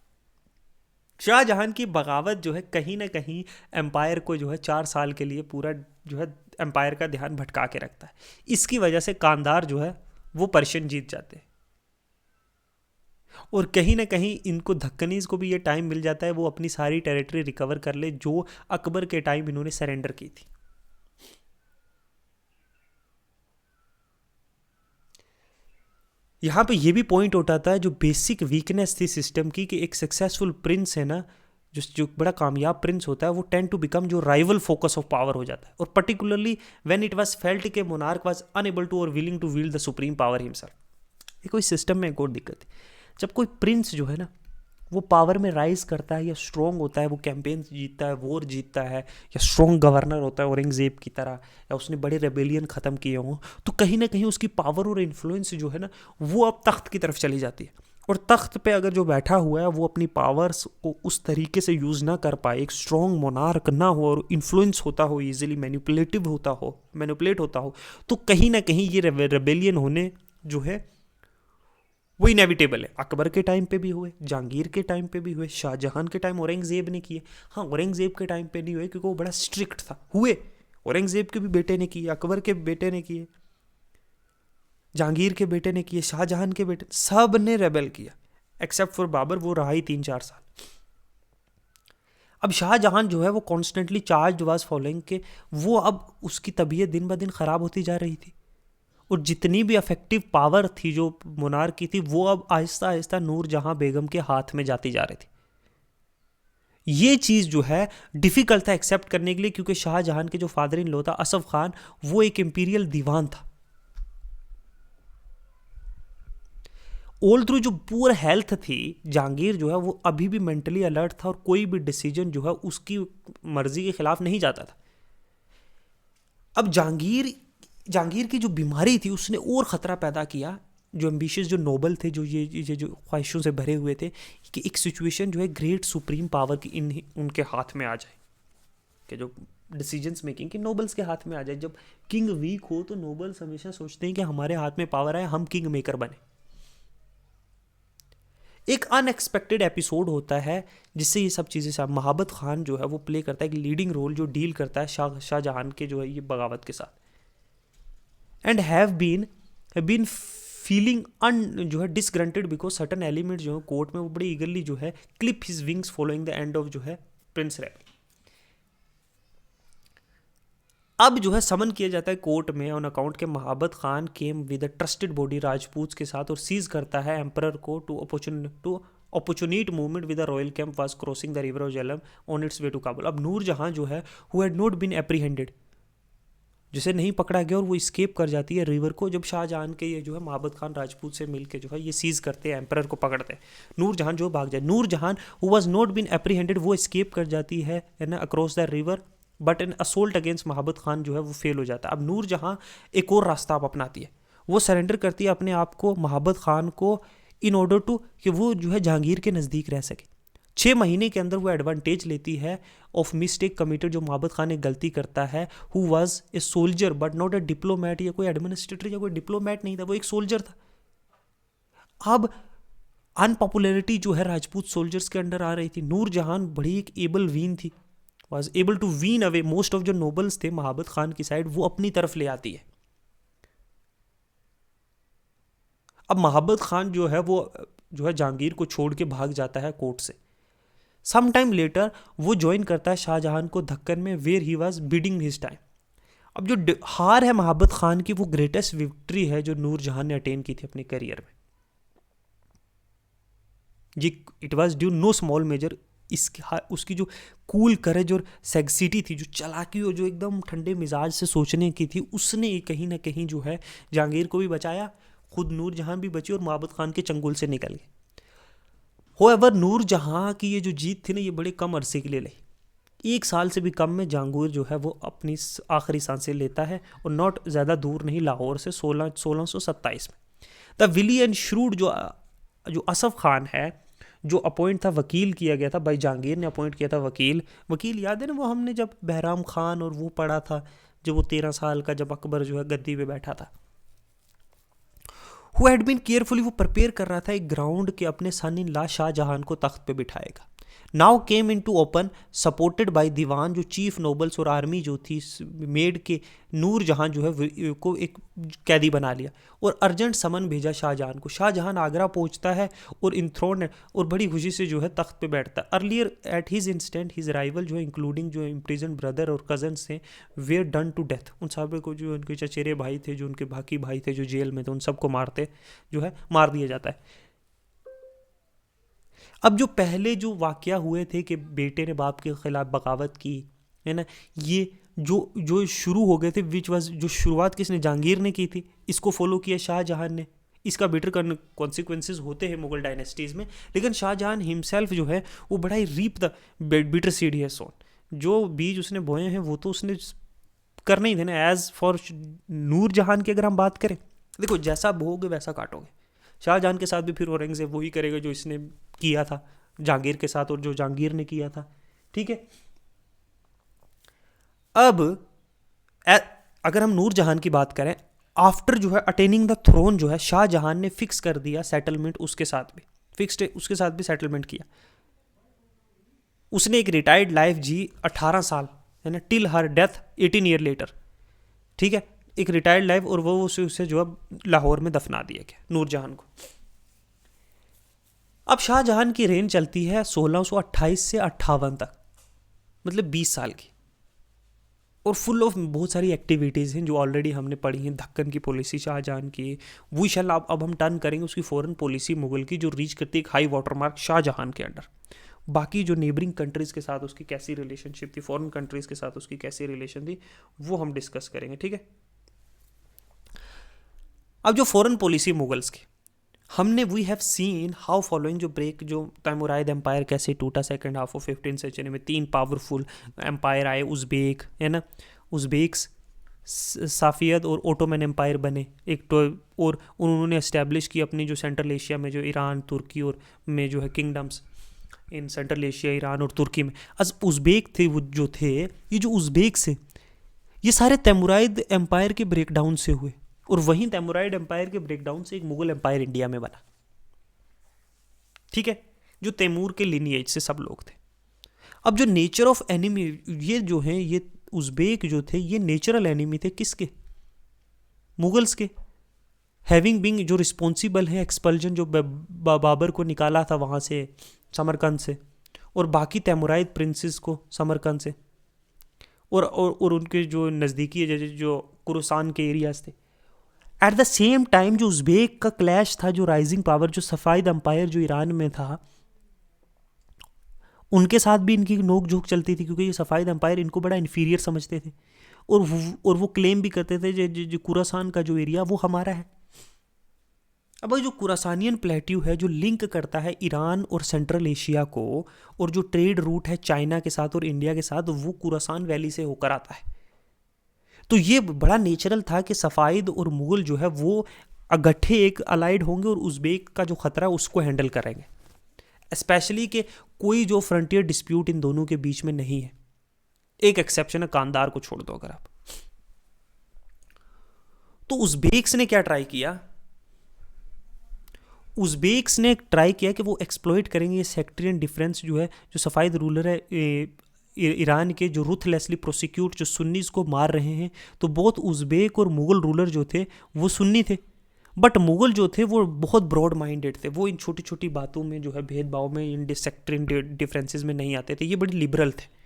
Speaker 1: शाहजहां की बगावत जो है कहीं ना कहीं एम्पायर को जो है 4 साल के लिए पूरा जो है एम्पायर का ध्यान भटका के रखता है। इसकी वजह से कांधार जो है वो पर्शियन जीत जाते हैं, और कहीं ना कहीं इनको दक्कनीज को भी ये टाइम मिल जाता है वो अपनी सारी टेरिटरी रिकवर कर ले जो अकबर के टाइम इन्होंने सरेंडर की थी। यहाँ पे ये भी पॉइंट उठाता है जो बेसिक वीकनेस थी सिस्टम की, कि एक सक्सेसफुल प्रिंस है ना, जो बड़ा कामयाब प्रिंस होता है वो टेंड टू बिकम जो राइवल फोकस ऑफ पावर हो जाता है, और particularly when it was felt के मोनार्क वाज अनएबल टू और willing to wield the supreme power himself. ये कोई सिस्टम में एक और दिक्कत है, जब कोई प्रिंस जो है ना वो पावर में राइज करता है या स्ट्रॉन्ग होता है, वो कैंपेन जीतता है, वॉर जीतता है, या स्ट्रॉन्ग गवर्नर होता है औरंगजेब की तरह, या उसने बड़े रेबेलियन ख़त्म किए हों, तो कहीं ना कहीं उसकी पावर और इन्फ्लुएंस जो है ना वो अब तख्त की तरफ चली जाती है। और तख्त पे अगर जो बैठा हुआ है वो अपनी पावर्स को उस तरीके से यूज़ ना कर पाए, एक स्ट्रॉन्ग मोनार्क ना हो और इन्फ्लुएंस होता हो, ईजिली मैनिपुलेट होता हो, तो कहीं ना कहीं ये रेबेलियन होने जो है वो इनेविटेबल है। अकबर के टाइम पे भी हुए, जहांगीर के टाइम पे भी हुए, शाहजहां के टाइम औरंगजेब ने किए। हाँ, औरंगजेब के टाइम पे नहीं हुए क्योंकि वो बड़ा स्ट्रिक्ट था, हुए औरंगजेब के भी बेटे ने किए, अकबर के बेटे ने किए, जहांगीर के बेटे ने किए, शाहजहां के बेटे, सब ने रेबेल किया एक्सेप्ट फॉर बाबर, वो रहा ही 3-4 साल। अब शाहजहां जो है वो कॉन्स्टेंटली चार्ज वाज फॉलोइंग के, वो अब उसकी तबीयत दिन ब दिन ख़राब होती जा रही थी, और जितनी भी अफेक्टिव पावर थी जो मुनार की थी वो अब आहिस्ता आहिस्ता नूरजहां बेगम के हाथ में जाती जा रही थी। ये चीज़ जो है डिफ़िकल्ट था एक्सेप्ट करने के लिए, क्योंकि शाहजहां के जो फादर इन लॉ था असफ खान, वो एक इंपीरियल दीवान था। ऑल थ्रू जो पूर हेल्थ थी, जहांगीर जो है वो अभी भी मेंटली अलर्ट था, और कोई भी डिसीजन जो है उसकी मर्जी के खिलाफ नहीं जाता था। अब जहांगीर की जो बीमारी थी उसने और ख़तरा पैदा किया, जो एम्बिशियस जो नोबल थे, जो ये जो ख्वाहिशों से भरे हुए थे, कि एक सिचुएशन जो है ग्रेट सुप्रीम पावर की उनके हाथ में आ जाए, कि जो डिसीजंस मेकिंग की नोबल्स के हाथ में आ जाए। जब किंग वीक हो तो नोबल्स हमेशा सोचते हैं कि हमारे हाथ में पावर है, हम किंग मेकर बने। एक अनएक्सपेक्टेड एपिसोड होता है जिससे ये सब चीज़ें, महाबत खान जो है वो प्ले करता है एक लीडिंग रोल, जो डील करता है शाहजहां के जो है ये बगावत के साथ, एंड हैव बीन फीलिंग जो है डिसग्रंटेड बिकॉज सर्टन एलिमेंट जो है कोर्ट में वो बड़ी ईगरली जो है clip his wings following the end of जो है प्रिंस रैप। अब जो है समन किया जाता है कोर्ट में ऑन अकाउंट के Mahabat Khan came with a trusted body Rajput के साथ, और सीज करता है एम्परर को to opportunate movement with the royal camp was crossing the river of Jhelum on its way to Kabul. अब नूरजहां जो है who had not been apprehended, जिसे नहीं पकड़ा गया, और वो स्केप कर जाती है रिवर को, जब शाहजहां के ये जो है महाबत खान राजपूत से मिलके जो है ये सीज करते हैं, एम्परर को पकड़ते हैं, नूरजहां जो भाग जाए। Nurjahan who was not been apprehended वो स्केप कर जाती है ना across the river, but an assault against Mahabat Khan जो है वो फेल हो जाता है। अब नूरजहां एक और रास्ता अब अपनाती है, वो सरेंडर करती है अपने आप को महाबत खान को, इन ऑर्डर टू कि वो जो है जहांगीर के नज़दीक रह सके। 6 महीने के अंदर वो एडवांटेज लेती है ऑफ मिस्टेक कमिटेड, जो महाबत खान एक गलती करता है, who was a soldier but not a diplomat, या कोई एडमिनिस्ट्रेटर या कोई डिप्लोमैट नहीं था, वो एक सोल्जर था। अब अनपॉपुलैरिटी जो है राजपूत सोल्जर्स के अंडर आ रही थी। नूर जहान बड़ी एक एबल वीन थी, was able to wean away most of जो नोबल्स थे महाबत खान की साइड, वो अपनी तरफ ले आती है। अब महाबत खान जो है वो जो है जहांगीर को छोड़ के भाग जाता है कोर्ट से। सम टाइम लेटर वो ज्वाइन करता है शाहजहां को दक्कन में, where he was biding his time. अब जो हार है महाबत खान की, वो ग्रेटेस्ट विक्ट्री है जो नूर जहां ने अटेन की थी अपने करियर में। ये it was due no small measure उसकी जो कूल करेज और सेक्सिटी थी, जो चालाकी और जो एकदम ठंडे मिजाज से सोचने की थी, उसने कहीं ना कहीं जो है जहांगीर को भी बचाया, खुद नूर जहां भी बची और महाबत खान के चंगुल से निकल गए। होएवर नूर जहां की ये जो जीत थी ना, ये बड़े कम अरसे के लिए रही। 1 साल से भी कम में जहांगीर जो है वो अपनी आखिरी सांसें लेता है, और नॉट ज़्यादा दूर नहीं, लाहौर से 1627 में। द विली एंड श्रूड जो असफ खान है, जो अपॉइंट था, वकील किया गया था भाई जहांगीर ने अपॉइंट किया था वकील याद है ना वो हमने जब बहराम खान और वो पढ़ा था, जब वो 13 साल का, जब अकबर जो है गद्दी पे बैठा था। हु हैड बीन केयरफुली, वो प्रिपेयर कर रहा था एक ग्राउंड के अपने सन इन लॉ शाहजहां को तख्त पे बिठाएगा। Now came in to open supported by diwan, जो चीफ नोबल्स और आर्मी जो थी मेड के, नूर जहां जो है को एक कैदी बना लिया और अर्जेंट समन भेजा शाहजहां को। शाहजहां आगरा पहुंचता है और इंथ्रोन और बड़ी खुशी से जो है तख्त पे बैठता है। Earlier at his instant his rival जो है इंक्लूडिंग जो इम्प्रिजन ब्रदर और कजन्स थे, वेयर डन टू डेथ। उन सब को जो उनके चचेरे भाई थे, जो उनके बाकी भाई थे जो जेल में थे, उन सबको मार दिया जाता है। अब जो पहले जो वाकया हुए थे कि बेटे ने बाप के खिलाफ बगावत की है ना, ये जो शुरू हो गए थे, विच वाज जो शुरुआत किसने, जहांगीर ने की थी, इसको फॉलो किया शाहजहां ने। इसका बेटर कॉन्सिक्वेंसेज होते हैं मुगल डायनेस्टीज में, लेकिन शाहजहां हिमसेल्फ जो है वो बड़ा ही reap the bitter seed he has sown. जो बीज उसने बोए हैं वो तो उसने करना ही थे ना। एज फॉर नूर जहान की अगर हम बात करें, देखो जैसा बोओगे वैसा काटोगे। शाहजहां के साथ भी फिर औरंगजेब वही करेगा जो इसने किया था जहांगीर के साथ, और जो जहांगीर ने किया था। ठीक है, अब अगर हम नूर जहान की बात करें, आफ्टर जो है अटेनिंग द थ्रोन, जो है शाहजहां ने फिक्स कर दिया सेटलमेंट, उसके साथ भी सेटलमेंट किया। उसने एक रिटायर्ड लाइफ जी 18 साल, है ना, till her death 18 year later. ठीक है, एक रिटायर्ड लाइफ, और वो उसे जो है लाहौर में दफना दिया गया नूर जहान को। अब शाहजहां की रेन चलती है 1628 से 58 तक, मतलब 20 साल की, और फुल ऑफ बहुत सारी एक्टिविटीज़ हैं जो ऑलरेडी हमने पढ़ी हैं। दक्कन की पॉलिसी शाहजहां की, वो शल अब हम टर्न करेंगे उसकी फॉरेन पॉलिसी मुगल की, जो रीच करती है एक हाई वाटर मार्क शाहजहां के अंडर। बाकी जो नेबरिंग कंट्रीज़ के साथ उसकी कैसी रिलेशनशिप थी, फॉरेन कंट्रीज़ के साथ उसकी कैसी रिलेशन थी, वो हम डिस्कस करेंगे। ठीक है, अब जो फॉरेन पॉलिसी मुगल्स की, हमने we have seen how following जो ब्रेक, जो तैमुराइद एम्पायर कैसे टूटा सेकेंड हाफ ऑफ 15वीं सेंचुरी में। 3 पावरफुल एम्पायर आए, उज़्बेक, है ना, उज़्बेक्स, साफियद और ओटोमन एम्पायर बने एक तो, और उन्होंने इस्टेब्लिश की अपनी जो सेंट्रल एशिया में जो ईरान तुर्की और में जो है kingdoms in central Asia, Iran और तुर्की में। आज उज़्बेक थे वो जो थे, ये जो उज़्बेक्स हैं, ये सारे तैमुराइद एम्पायर के ब्रेकडाउन से हुए, और वहीं तैमुराइड एम्पायर के ब्रेकडाउन से एक मुगल एम्पायर इंडिया में बना। ठीक है, जो तैमूर के लिनिएज से सब लोग थे। अब जो नेचर ऑफ एनिमी, ये जो हैं, ये उज़्बेक जो थे, ये नेचुरल एनिमी थे किसके, मुगल्स के। हैविंग बीइंग जो रिस्पॉन्सिबल है एक्सपल्जन, जो बाबर को निकाला था वहाँ से समरकंद से, और बाकी तैमुराइद प्रिंसेस को समरकंद से, और उनके जो नज़दीकी जो कुरुसान के एरियाज थे। एट द सेम टाइम जो उज़्बेक का क्लैश था, जो राइजिंग पावर, जो सफ़ाइद एम्पायर जो ईरान में था, उनके साथ भी इनकी नोक झोंक चलती थी, क्योंकि ये सफ़ाइद एम्पायर इनको बड़ा इन्फीरियर समझते थे, और वो क्लेम भी करते थे जो कुरासान का जो एरिया वो हमारा है। अब जो कुरासानियन प्लेट्यू है, जो लिंक करता है ईरान और सेंट्रल एशिया को, और जो ट्रेड रूट है चाइना के साथ और इंडिया के साथ, वो कुरासान वैली से होकर आता है। तो ये बड़ा नेचुरल था कि सफ़ाइद और मुगल जो है वो अगट्ठे एक अलाइड होंगे, और उज़्बेक का जो ख़तरा है उसको हैंडल करेंगे। स्पेशली कि कोई जो फ्रंटियर डिस्प्यूट इन दोनों के बीच में नहीं है। एक एक्सेप्शन है, कांदार को छोड़ दो अगर आप। तो उज़्बेक्स ने क्या ट्राई किया, उज़्बेक्स ने ट्राई किया कि वो एक्सप्लॉइट करेंगे ये सेक्टरियन डिफरेंस जो है, जो सफ़ाइद रूलर है ईरान के, जो रुथलेसली प्रोसिक्यूट जो सुन्नीस को मार रहे हैं। तो बहुत उज़्बेक और मुग़ल रूलर जो थे वो सुन्नी थे, बट मुग़ल जो थे वो बहुत ब्रॉड माइंडेड थे। वो इन छोटी छोटी बातों में जो है भेदभाव में, इन सेक्टरियन डिफरेंसेस में नहीं आते थे, ये बड़े लिबरल थे।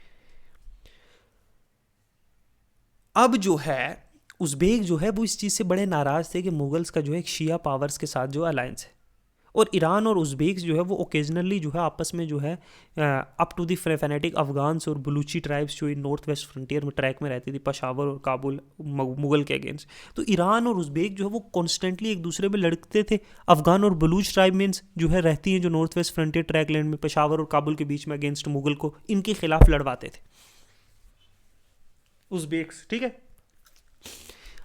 Speaker 1: अब जो है उज़्बेक जो है वो इस चीज़ से बड़े नाराज़ थे कि मुगल्स का जो है एक शिया पावर्स के साथ जो अलायंस है, और ईरान और उज़्बेक्स जो है वो ओकेजनली जो है आपस में जो है up to the fanatic Afghans और बलूची ट्राइब्स जो नॉर्थ वेस्ट फ्रंटियर में ट्रैक में रहती थी, पेशावर और काबुल मुगल के अगेंस्ट। तो ईरान और उज़्बेक जो है वो कॉन्स्टेंटली एक दूसरे में लड़ते थे। अफगान और बलूच ट्राइब मीन्स जो है रहती हैं जो north west frontier track land में पेशावर और काबुल के बीच में अगेंस्ट मुगल को, इनके खिलाफ लड़वाते थे उज़्बेक्स, ठीक है।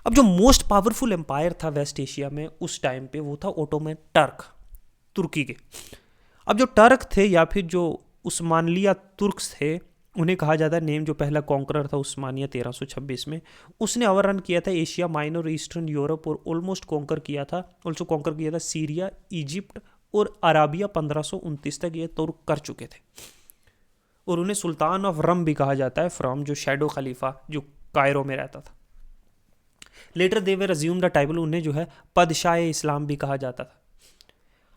Speaker 1: अब जो मोस्ट पावरफुल एम्पायर था वेस्ट एशिया में उस टाइम पे वो था ओटोमन टर्क, तुर्की के। अब जो टर्क थे या फिर जो उस्मानिया तुर्क्स थे, उन्हें कहा जाता है नेम, जो पहला कॉन्करर था उस्मानिया 1326 में, उसने ओवररन किया था एशिया माइनर और ईस्टर्न यूरोप, और ऑलमोस्ट कॉन्कर किया था सीरिया, इजिप्ट और अराबिया 1529 तक ये तुर्क कर चुके थे। और उन्हें सुल्तान ऑफ रम भी कहा जाता है, फ्रॉम जो शैडो खलीफा जो कायरो में रहता था। Later they were assume the title, उन्हें जो है पदशाह इस्लाम भी कहा जाता था।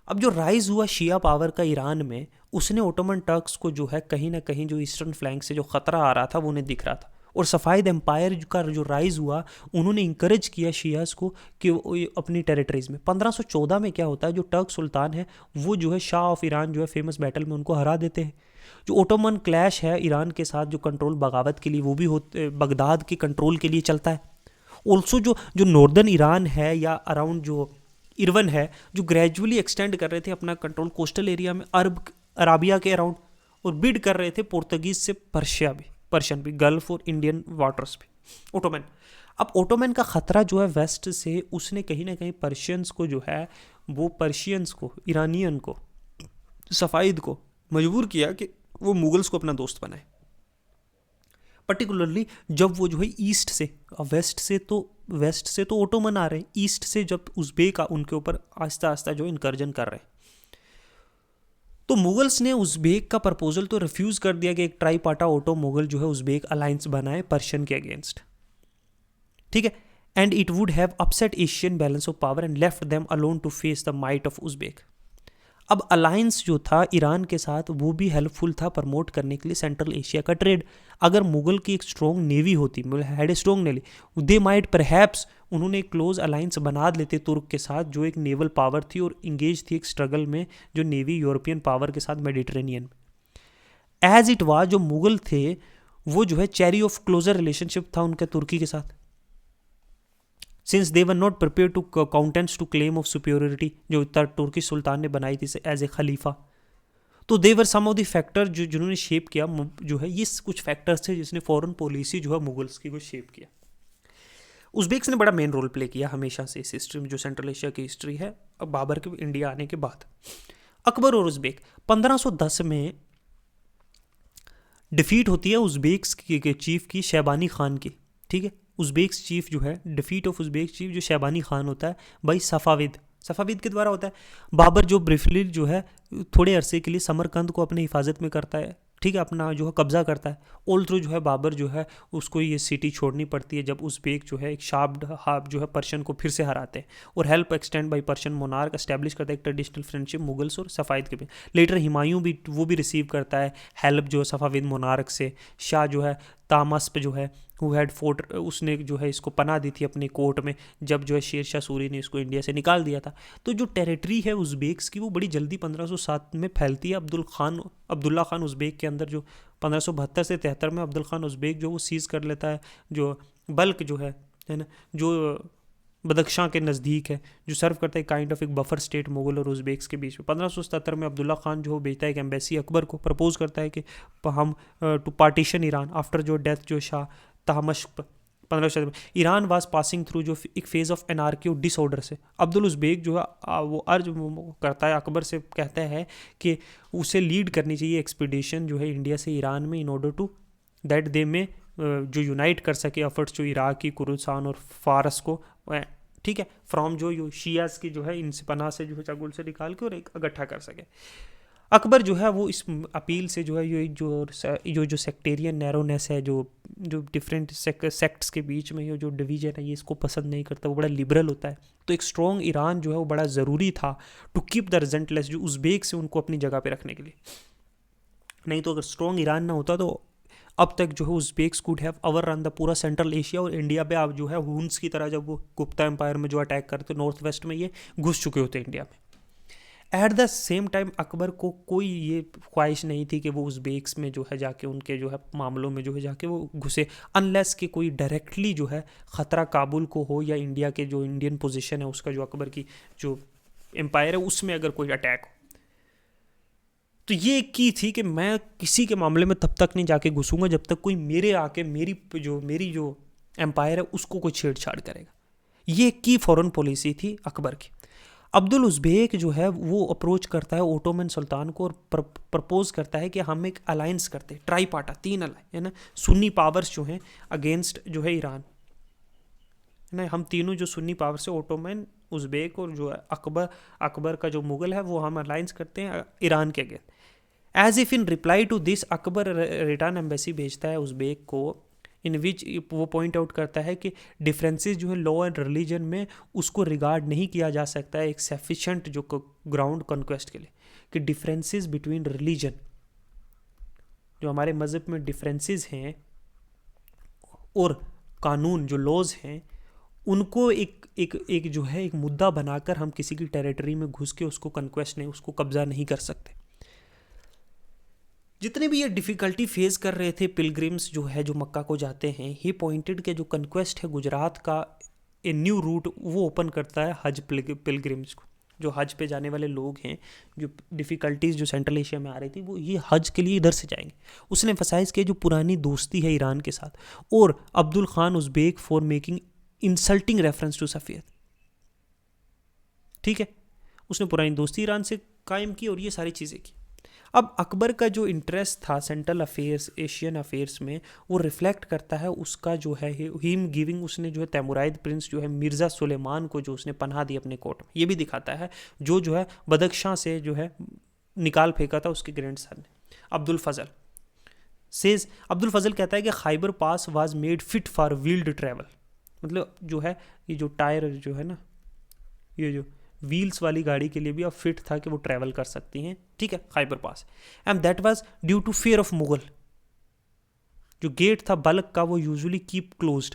Speaker 1: अब जो राइज हुआ शिया पावर का ईरान में, उसने ओटोमन टर्क्स को जो है कहीं ना कहीं जो ईस्टर्न फ्लैंक से जो खतरा आ रहा था वो उन्हें दिख रहा था, और सफ़ाइद एम्पायर का जो राइज हुआ उन्होंने इंकरेज किया शियास को कि वो अपनी टेरिटरीज में। 1514 में क्या होता है, जो टर्क सुल्तान है वो जो है शाह ऑफ ईरान जो है फेमस बैटल में उनको हरा देते हैं। जो ओटोमन क्लैश है ईरान के साथ, जो कंट्रोल बगावत के लिए वो भी बगदाद के कंट्रोल के लिए चलता है। ऑल्सो जो जो नॉर्दर्न ईरान है या अराउंड जो इरवन है, जो ग्रेजुअली एक्सटेंड कर रहे थे अपना कंट्रोल कोस्टल एरिया में, अराबिया के अराउंड, और बिड कर रहे थे पोर्तुगीज से पर्शियन भी, गल्फ और इंडियन वाटर्स भी, ओटोमन। अब ओटोमन का ख़तरा जो है वेस्ट से, उसने कहीं ना कहीं पर्शियंस को जो है वो पर्शियंस को, ईरानियन को, सफ़ाइद को मजबूर किया कि वो मुगल्स को अपना दोस्त बनाए। पर्टिकुलरली जब वो जो है ईस्ट से, वेस्ट से तो ओटोमन आ रहे हैं, ईस्ट से जब उज़्बेक उनके ऊपर आस्ता आस्ता जो इनकर्जन कर रहे हैं, तो मुगल्स ने उज़्बेक का प्रपोजल तो रिफ्यूज़ कर दिया कि एक ट्राईपाटा ओटो मुगल जो है उज़्बेक अलायंस बनाए पर्शियन के अगेंस्ट, ठीक है। And it would have upset Asian balance of power and left them alone to face the might of Uzbek. अब अलायंस जो था ईरान के साथ वो भी हेल्पफुल था प्रमोट करने के लिए सेंट्रल एशिया का ट्रेड। अगर मुगल की एक स्ट्रॉन्ग नेवी होती, had a strong navy, they might perhaps, उन्होंने एक क्लोज अलायंस बना लेते तुर्क के साथ, जो एक नेवल पावर थी और इंगेज थी एक स्ट्रगल में जो नेवी यूरोपियन पावर के साथ मेडिटेरेनियन में। एज इट वाज जो मुगल थे वो जो है चेरी ऑफ क्लोजर रिलेशनशिप था उनका तुर्की के साथ, since they were not prepare to countenance to claim of superiority, जो तुर्की सुल्तान ने बनाई थी एज ए खलीफा। तो दे वर सम ऑफ द फैक्टर जिन्होंने शेप किया जो है, ये कुछ फैक्टर्स थे जिसने फॉरेन पॉलिसी जो है मुगल्स की को शेप किया। उज़्बेक्स ने बड़ा मेन रोल प्ले किया हमेशा से इस हिस्ट्री में, जो सेंट्रल एशिया की हिस्ट्री है अब बाबर के इंडिया आने के बाद। अकबर और उज़्बेक 1510 में डिफीट होती है उज़्बेक्स के चीफ की, शैबानी खान की, ठीक है। उज़्बेक्स चीफ जो है, डिफीट ऑफ उज़्बेक चीफ जो शैबानी खान होता है भाई सफ़ाविद के द्वारा होता है। बाबर जो ब्रीफली जो है थोड़े अरसे के लिए समरकंद को अपनी हिफाजत में करता है, ठीक है, अपना जो है कब्जा करता है। ऑल थ्रू जो है बाबर जो है उसको ये सिटी छोड़नी पड़ती है जब उज़्बेक जो है एक शार्प्ड हाफ जो है पर्शियन को फिर से हराते हैं, और help extend by Persian monarch establish करता है एक ट्रेडिशनल फ्रेंडशिप मुगल्स और सफ़ाविद के बीच। लेटर हुमायूं भी वो भी रिसीव करता है हेल्प जो है सफ़ाविद मोनार्क से। शाह जो है तामस्प जो है हु हैड फोर्ट, उसने जो है इसको पनाह दी थी अपने कोर्ट में जब जो है शेर शाह सूरी ने इसको इंडिया से निकाल दिया था। तो जो टेरिटरी है उज़्बेक्स की वो बड़ी जल्दी 1507 में फैलती है। अब्दुल्ला खान उज़्बेक के अंदर जो 1572 से 73 में अब्दुल खान उज़्बेक जो वो सीज़ कर लेता है जो बल्क जो है ना, जो बदख्शां के नज़दीक है, जो सर्व करता है काइंड ऑफ एक बफर स्टेट मुगल और उज़्बेक्स के बीच में। 1577 में अब्दुल्ला खान जो भेजता है एक एम्बेसी अकबर को, प्रपोज करता है कि हम टू पार्टीशन ईरान आफ्टर जो डेथ जो Shah Tahmasp 1500 Iran was passing through जो एक फेज़ ऑफ एनार्की और डिसऑर्डर से। अब्दुल उज़्बेक जो है वो अर्ज करता है अकबर से, कहता है कि उसे लीड करनी चाहिए एक्सपीडिशन जो है इंडिया से ईरान में, in order to that they में जो यूनाइट कर सके एफर्ट्स जो इराक की कुरान और फारस को ठीक है, फ्रॉम जो शियाज की जो है इनसे पनाह से जो है चगुल से निकाल के और एक इकट्ठा कर सके। अकबर जो है वो इस अपील से जो है ये जो सेक्टेरियन नैरोनेस है, जो जो डिफरेंट सेक्ट्स के बीच में ये जो डिवीजन है, ये इसको पसंद नहीं करता, वो बड़ा लिबरल होता है। तो एक स्ट्रॉन्ग ईरान जो है वो बड़ा ज़रूरी था टू कीप द रिजेंटलेस, जो उज़्बेक से उनको अपनी जगह पे रखने के लिए। नहीं तो अगर स्ट्रॉन्ग ईरान ना होता तो अब तक जो है Uzbeks could have overrun the पूरा सेंट्रल एशिया और इंडिया पे आप जो है हुन्स की तरह जब वो गुप्ता एम्पायर में जो अटैक करते नॉर्थ वेस्ट में, ये घुस चुके होते इंडिया में। At the same time Akbar को कोई ये ख्वाहिश नहीं थी कि वो उज़्बेक्स में जो है जाके उनके जो है मामलों में जो है जाके वो घुसे, अनलेस कि कोई डायरेक्टली जो है ख़तरा काबुल को हो या इंडिया के जो इंडियन पोजीशन है उसका, जो अकबर की जो एम्पायर है उसमें अगर कोई अटैक हो। तो ये एक की थी कि मैं किसी के मामले में तब तक नहीं जाके घुसूंगा जब तक कोई मेरे आके मेरी जो एम्पायर है उसको कोई छेड़छाड़ करेगा। ये एक की फॉरेन पॉलिसी थी अकबर की। अब्दुल उज़्बेक जो है वो अप्रोच करता है ओटोमन सुल्तान को और प्रपोज करता है कि हम एक अलायंस करते हैं, ट्राईपाटा, 3 है ना, सुन्नी पावर्स जो हैं अगेंस्ट जो है ईरान, है ना, हम तीनों जो सुन्नी पावर्स है ओटोमन, उज़्बेक और जो है अकबर का जो मुगल है, वो हम अलायंस करते हैं ईरान के against. As if in reply to this Akbar return embassy भेजता है उज़्बेक को, इन विच वो पॉइंट आउट करता है कि डिफरेंसेस जो है लॉ एंड रिलीजन में उसको रिगार्ड नहीं किया जा सकता है एक सफिशेंट जो ग्राउंड कॉन्क्वेस्ट के लिए, कि डिफरेंसेस बिटवीन रिलीजन, जो हमारे मज़हब में डिफरेंसेस हैं और कानून जो लॉज हैं, उनको एक जो है एक मुद्दा बनाकर हम किसी की टेरिटरी में घुस के उसको कन्क्वेस्ट नहीं, उसको कब्जा नहीं कर सकते। जितने भी ये डिफ़िकल्टी फेस कर रहे थे पिलग्रिम्स जो है जो मक्का को जाते हैं, ही पॉइंटेड के जो कन्क्वेस्ट है गुजरात का ए न्यू रूट वो ओपन करता है हज पिलग्रिम्स को। जो हज पे जाने वाले लोग हैं, जो डिफ़िकल्टीज़ जो सेंट्रल एशिया में आ रही थी, वो ये हज के लिए इधर से जाएंगे। उसने एम्फसाइज़ किया जो पुरानी दोस्ती है ईरान के साथ, और Abdul Khan Uzbek for making insulting reference to सफ़ियत। ठीक है, उसने पुरानी दोस्ती ईरान से कायम की और ये सारी चीज़ें की। अब अकबर का जो इंटरेस्ट था सेंट्रल अफेयर्स, एशियन अफेयर्स में, वो रिफ्लेक्ट करता है उसका जो है हिम गिविंग, उसने जो है तैमुराइद प्रिंस जो है मिर्ज़ा सुलेमान को जो उसने पनाह दी अपने कोर्ट में। ये भी दिखाता है जो है बदख्शां से जो है निकाल फेंका था उसके ग्रैंडसन ने। अब्दुल फजल कहता है कि Khyber pass was made fit for wheeled travel, मतलब जो है ये जो टायर जो है ना, ये जो व्हील्स वाली गाड़ी के लिए भी अब फिट था कि वो ट्रैवल कर सकती हैं। ठीक है, Khyber pass, and that was due to fear of Mughal. जो गेट था बल्क का वो यूजुअली कीप क्लोज्ड,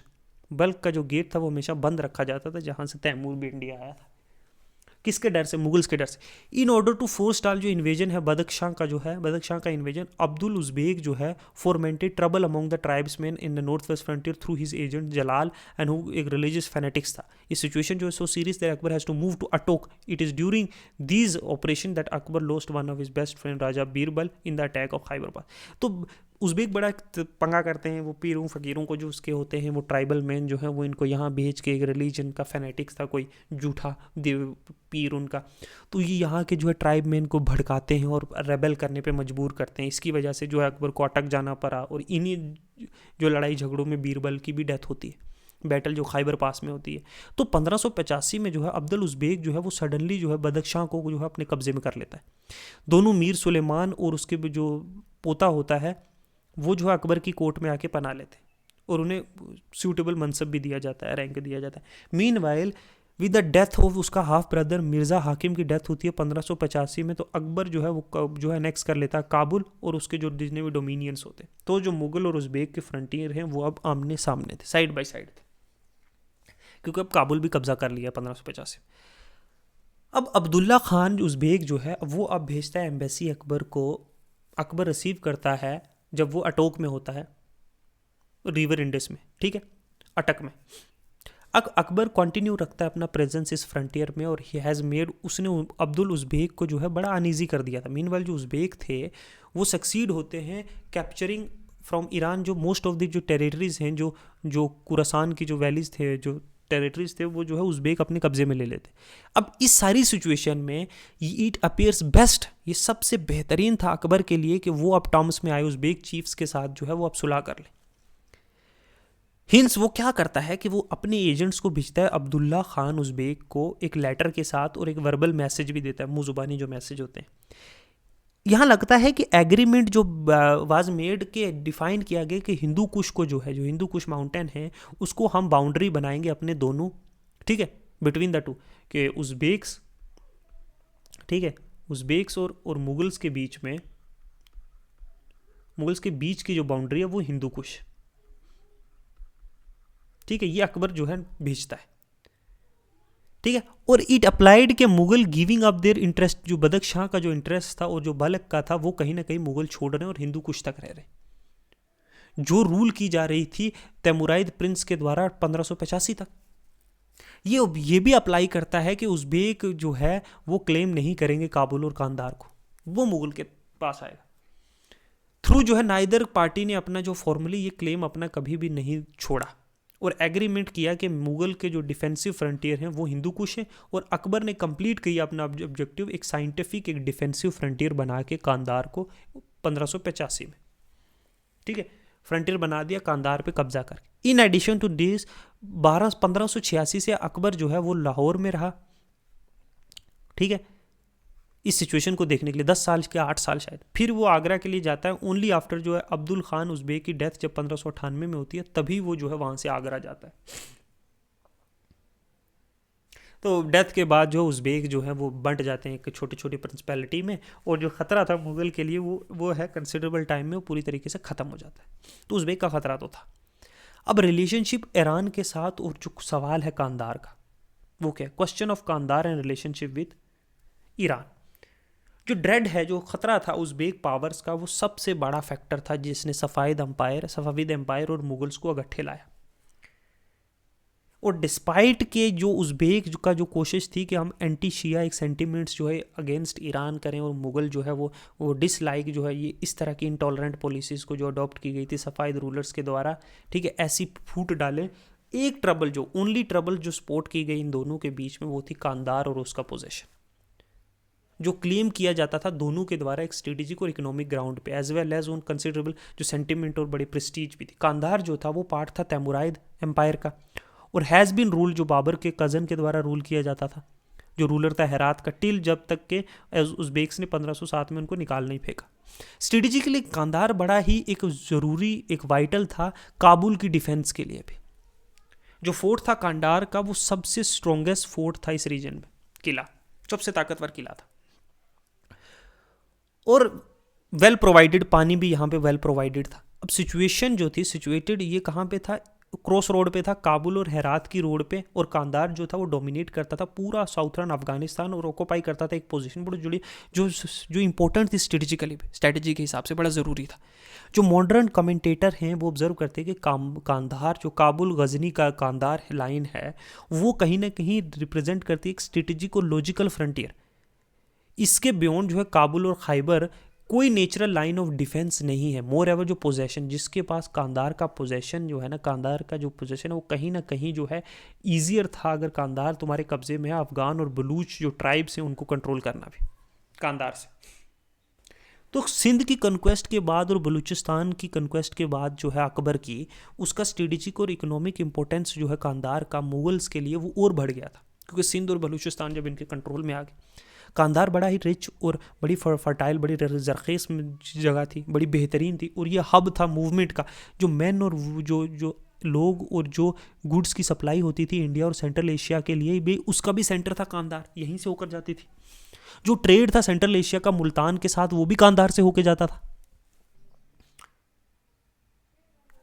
Speaker 1: बल्क का जो गेट था वो हमेशा बंद रखा जाता था जहाँ से तैमूर भी इंडिया आया था। किसके डर से? मुगल्स के डर से। इन ऑर्डर टू फोरस्टाल जो इन्वेजन है बदख्शां का, जो है बदख्शां का इन्वेजन, अब्दुल उज़्बेक जो है fomented trouble among the tribesman in the north west frontier through his agent Jalal, and who एक रिलीजियस फैनेटिक्स था। ये सिचुएशन जो है so serious that Akbar has to move to Attock. It is during these operation that Akbar lost one of his best friend Raja Birbal in the attack of Khyber pass. तो Uzbek बड़ा पंगा करते हैं, वो पीरों फ़कीरों को जो उसके होते हैं, वो ट्राइबल मैन जो है वो इनको यहाँ भेज के, एक रिलीजन का फैनेटिक्स था कोई झूठा देव पीर उनका, तो ये यहाँ के जो है ट्राइब मैन को भड़काते हैं और रेबल करने पे मजबूर करते हैं। इसकी वजह से जो है अकबर को अटक जाना पड़ा और इन्हीं जो लड़ाई झगड़ों में बीरबल की भी डेथ होती है, बैटल जो खैबर पास में होती है। तो 1585 में जो है अब्दुल उज़्बेक जो है वो सडनली जो है बदख्शां को जो है अपने कब्जे में कर लेता है। दोनों मीर सुलेमान और उसके जो पोता होता है वो जो है अकबर की कोर्ट में आके पना लेते हैं और उन्हें सूटेबल मनसब भी दिया जाता है, रैंक दिया जाता है। Meanwhile with the death of उसका हाफ ब्रदर मिर्ज़ा हाकिम की डेथ होती है 1585 में, तो अकबर जो है वो जो है नेक्स्ट कर लेता है काबुल और उसके जो जितने भी डोमिनियंस होते हैं। तो जो मुगल और उज़्बेक के फ्रंटियर हैं वो अब आमने सामने थे, साइड बाय साइड थे, क्योंकि अब काबुल भी कब्जा कर लिया 1585। अब अब्दुल्ला खान उज़्बेक जो है वो अब भेजता है एम्बेसी अकबर को। अकबर रिसीव करता है जब वो अटोक में होता है, रिवर इंडस में, ठीक है, अटक में। अकबर कंटिन्यू रखता है अपना प्रेजेंस इस फ्रंटियर में और ही हैज़ मेड, उसने अब्दुल उज़्बेक को जो है बड़ा अनईजी कर दिया था। मीनवाइल जो उज़्बेक थे वो सक्सीड होते हैं कैप्चरिंग फ्रॉम ईरान जो मोस्ट ऑफ द जो टेरिटरीज हैं, जो कुरासान की जो वैलीज थे, जो टेरिटरीज थे, वो जो है उज़्बेक अपने कब्जे में ले लेते। अब इस सारी सिचुएशन में इट अपीयर्स बेस्ट, ये सबसे बेहतरीन था अकबर के लिए कि वो अब टर्म्स में आए उज़्बेक चीफ्स के साथ जो है वो अब सुलह कर ले। हिंस वो क्या करता है कि वो अपने एजेंट्स को भेजता है अब्दुल्ला खान उज़्बेक को एक लेटर के साथ, और एक वर्बल मैसेज भी देता है, मुँह ज़ुबानी जो मैसेज होते हैं। यहाँ लगता है कि एग्रीमेंट जो वाज मेड के डिफाइन किया गया कि हिंदू कुश को जो है, जो हिंदू कुश माउंटेन है, उसको हम बाउंड्री बनाएंगे अपने दोनों, ठीक है, बिटवीन द टू, कि उज़्बेक्स, ठीक है, उज़्बेक्स और मुगल्स के बीच में, मुगल्स के बीच की जो बाउंड्री है वो हिंदू कुश, ठीक है, ये अकबर जो है भेजता है, ठीक है। और इट अप्लाइड के Mughal giving up their interest, जो बदक शाह का जो इंटरेस्ट था और जो बलक का था, वो कहीं ना कहीं मुगल छोड़ रहे हैं और हिंदू कुश तक रह रहे हैं, जो रूल की जा रही थी तैमुराइद प्रिंस के द्वारा 1585 तक। ये भी अप्लाई करता है कि उज़्बेक जो है वो क्लेम नहीं करेंगे काबुल और कांधार को, वो मुगल के पास आएगा। थ्रू जो है नाइदर पार्टी ने अपना जो फॉर्मली ये क्लेम अपना कभी भी नहीं छोड़ा, और एग्रीमेंट किया कि मुगल के जो डिफेंसिव फ्रंटियर हैं वो हिंदू कुश है, और अकबर ने कंप्लीट किया अपना ऑब्जेक्टिव, एक साइंटिफिक एक डिफेंसिव फ्रंटियर बना के कांधार को 1585 में, ठीक है, फ्रंटियर बना दिया कांधार पे कब्जा करके। इन एडिशन टू दिस 1586 से अकबर जो है वो लाहौर में रहा, ठीक है, इस सिचुएशन को देखने के लिए 10 साल के 8 साल शायद। फिर वो आगरा के लिए जाता है, ओनली आफ्टर जो है अब्दुल खान उज़्बेक की डेथ जब 1598 में होती है, तभी वो जो है वहाँ से आगरा जाता है। तो डेथ के बाद जो उज़्बेक जो है वो बंट जाते हैं एक छोटी छोटी प्रिंसिपैलिटी में, और जो ख़तरा था मुग़ल के लिए वो है कंसिडरेबल टाइम में वो पूरी तरीके से ख़त्म हो जाता है। तो उज़्बेक का ख़तरा तो था। अब रिलेशनशिप ईरान के साथ, और जो सवाल है कांधार का, वो क्या, question of Kandahar and relationship with Iran. जो ड्रेड है, जो ख़तरा था उज़्बेक पावर्स का, वो सबसे बड़ा फैक्टर था जिसने सफ़ाविद एम्पायर और मुगल्स को अगट्ठे लाया। और डिस्पाइट के जो उज़्बेक का जो कोशिश थी कि हम एंटी शिया एक सेंटिमेंट्स जो है अगेंस्ट ईरान करें, और मुग़ल जो है वो डिसलाइक जो है ये इस तरह की इंटॉलरेंट पॉलिसीज़ को जो अडॉप्ट की गई थी सफ़ाइद रूलर्स के द्वारा, ठीक है, ऐसी फूट डालें। एक ट्रबल, जो ओनली ट्रबल जो स्पोर्ट की गई इन दोनों के बीच में, वो थी कांधार और उसका पोजेशन, जो क्लेम किया जाता था दोनों के द्वारा एक स्ट्रेटेजिक और इकोनॉमिक ग्राउंड पे, एज वेल एज उन कंसिडरेबल जो सेंटिमेंट और बड़ी प्रेस्टीज भी थी। कांधार जो था वो पार्ट था तैमुराइद एम्पायर का, और हैज़ बिन रूल, जो बाबर के कज़न के द्वारा रूल किया जाता था, जो रूलर था हेरात का, टिल जब तक के उज़्बेक्स ने 1507 में उनको निकाल नहीं फेंका। स्ट्रेटेजिकली कांधार बड़ा ही एक ज़रूरी, एक वाइटल था काबुल की डिफेंस के लिए भी। जो फोर्ट था कांधार का, वो सबसे स्ट्रोंगेस्ट फोर्ट था इस रीजन में, किला, सबसे ताकतवर किला था, और वेल प्रोवाइडेड, पानी भी यहाँ पे वेल प्रोवाइडेड था। अब सिचुएशन जो थी, सिचुएटेड ये कहाँ पे था, क्रॉस रोड पे था, काबुल और हेरात की रोड पे, और कांधार जो था वो डोमिनेट करता था पूरा साउथर्न अफगानिस्तान, और ऑक्यूपाई करता था एक पोजीशन बड़ी जुड़ी जो इंपॉर्टेंट थी स्ट्रेटेजिकली, स्ट्रेटेजी के हिसाब से बड़ा ज़रूरी था। जो मॉडर्न कमेंटेटर हैं वो ऑब्जर्व करते हैं कि कांधार, जो काबुल गजनी का कांधार लाइन है, वो कहीं ना कहीं रिप्रेजेंट करती है एक स्ट्रेटेजिक और लॉजिकल फ्रंटियर। इसके बियॉन्ड जो है काबुल और खैबर कोई नेचुरल लाइन ऑफ डिफेंस नहीं है। मोर एवर जो पोजेशन, जिसके पास कांधार का पोजेशन जो है ना, कांधार का जो पोजेशन है वो कहीं ना कहीं जो है ईजियर था, अगर कांधार तुम्हारे कब्जे में है, अफगान और बलूच जो ट्राइब्स हैं उनको कंट्रोल करना भी कांधार से। तो सिंध की कंक्वेस्ट के बाद और बलूचिस्तान की कंक्वेस्ट के बाद जो है अकबर की, उसका स्ट्रेटेजिक और इकोनॉमिक इंपॉर्टेंस जो है कांधार का मुगल्स के लिए वो और बढ़ गया था, क्योंकि सिंध और बलूचिस्तान जब इनके कंट्रोल में आ गए। कांधार बड़ा ही रिच और बड़ी फर्टाइल, बड़ी जरखेज़ जगह थी, बड़ी बेहतरीन थी, और ये हब था मूवमेंट का। जो मैन और जो लोग और जो गुड्स की सप्लाई होती थी इंडिया और सेंट्रल एशिया के लिए भी, उसका भी सेंटर था कांधार, यहीं से होकर जाती थी। जो ट्रेड था सेंट्रल एशिया का मुल्तान के साथ, वो भी कांधार से होकर जाता था।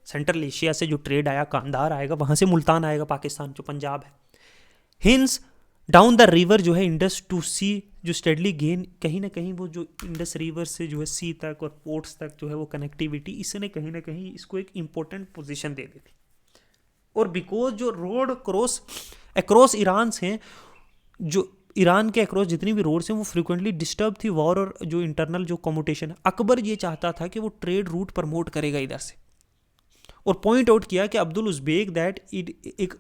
Speaker 1: सेंट्रल एशिया से जो ट्रेड आया कांधार आएगा, वहां से मुल्तान आएगा, पाकिस्तान जो पंजाब है। हिंस डाउन द रिवर जो है इंडस टू सी, जो स्टेडली गेन, कहीं ना कहीं वो जो इंडस रिवर से जो है सी तक और पोर्ट्स तक जो है वो कनेक्टिविटी, इसने कहीं ना कहीं इसको एक इंपॉर्टेंट पोजीशन दे दी थी। और बिकॉज जो रोड अक्रॉस ईरान हैं, जो ईरान के अक्रॉस जितनी भी रोड्स हैं वो फ्रिक्वेंटली डिस्टर्ब थी, वॉर और जो इंटरनल जो कम्यूटेशन है। अकबर ये चाहता था कि वो ट्रेड रूट प्रमोट करेगा इधर से, और पॉइंट आउट किया कि अब्दुल उज़्बेक दैट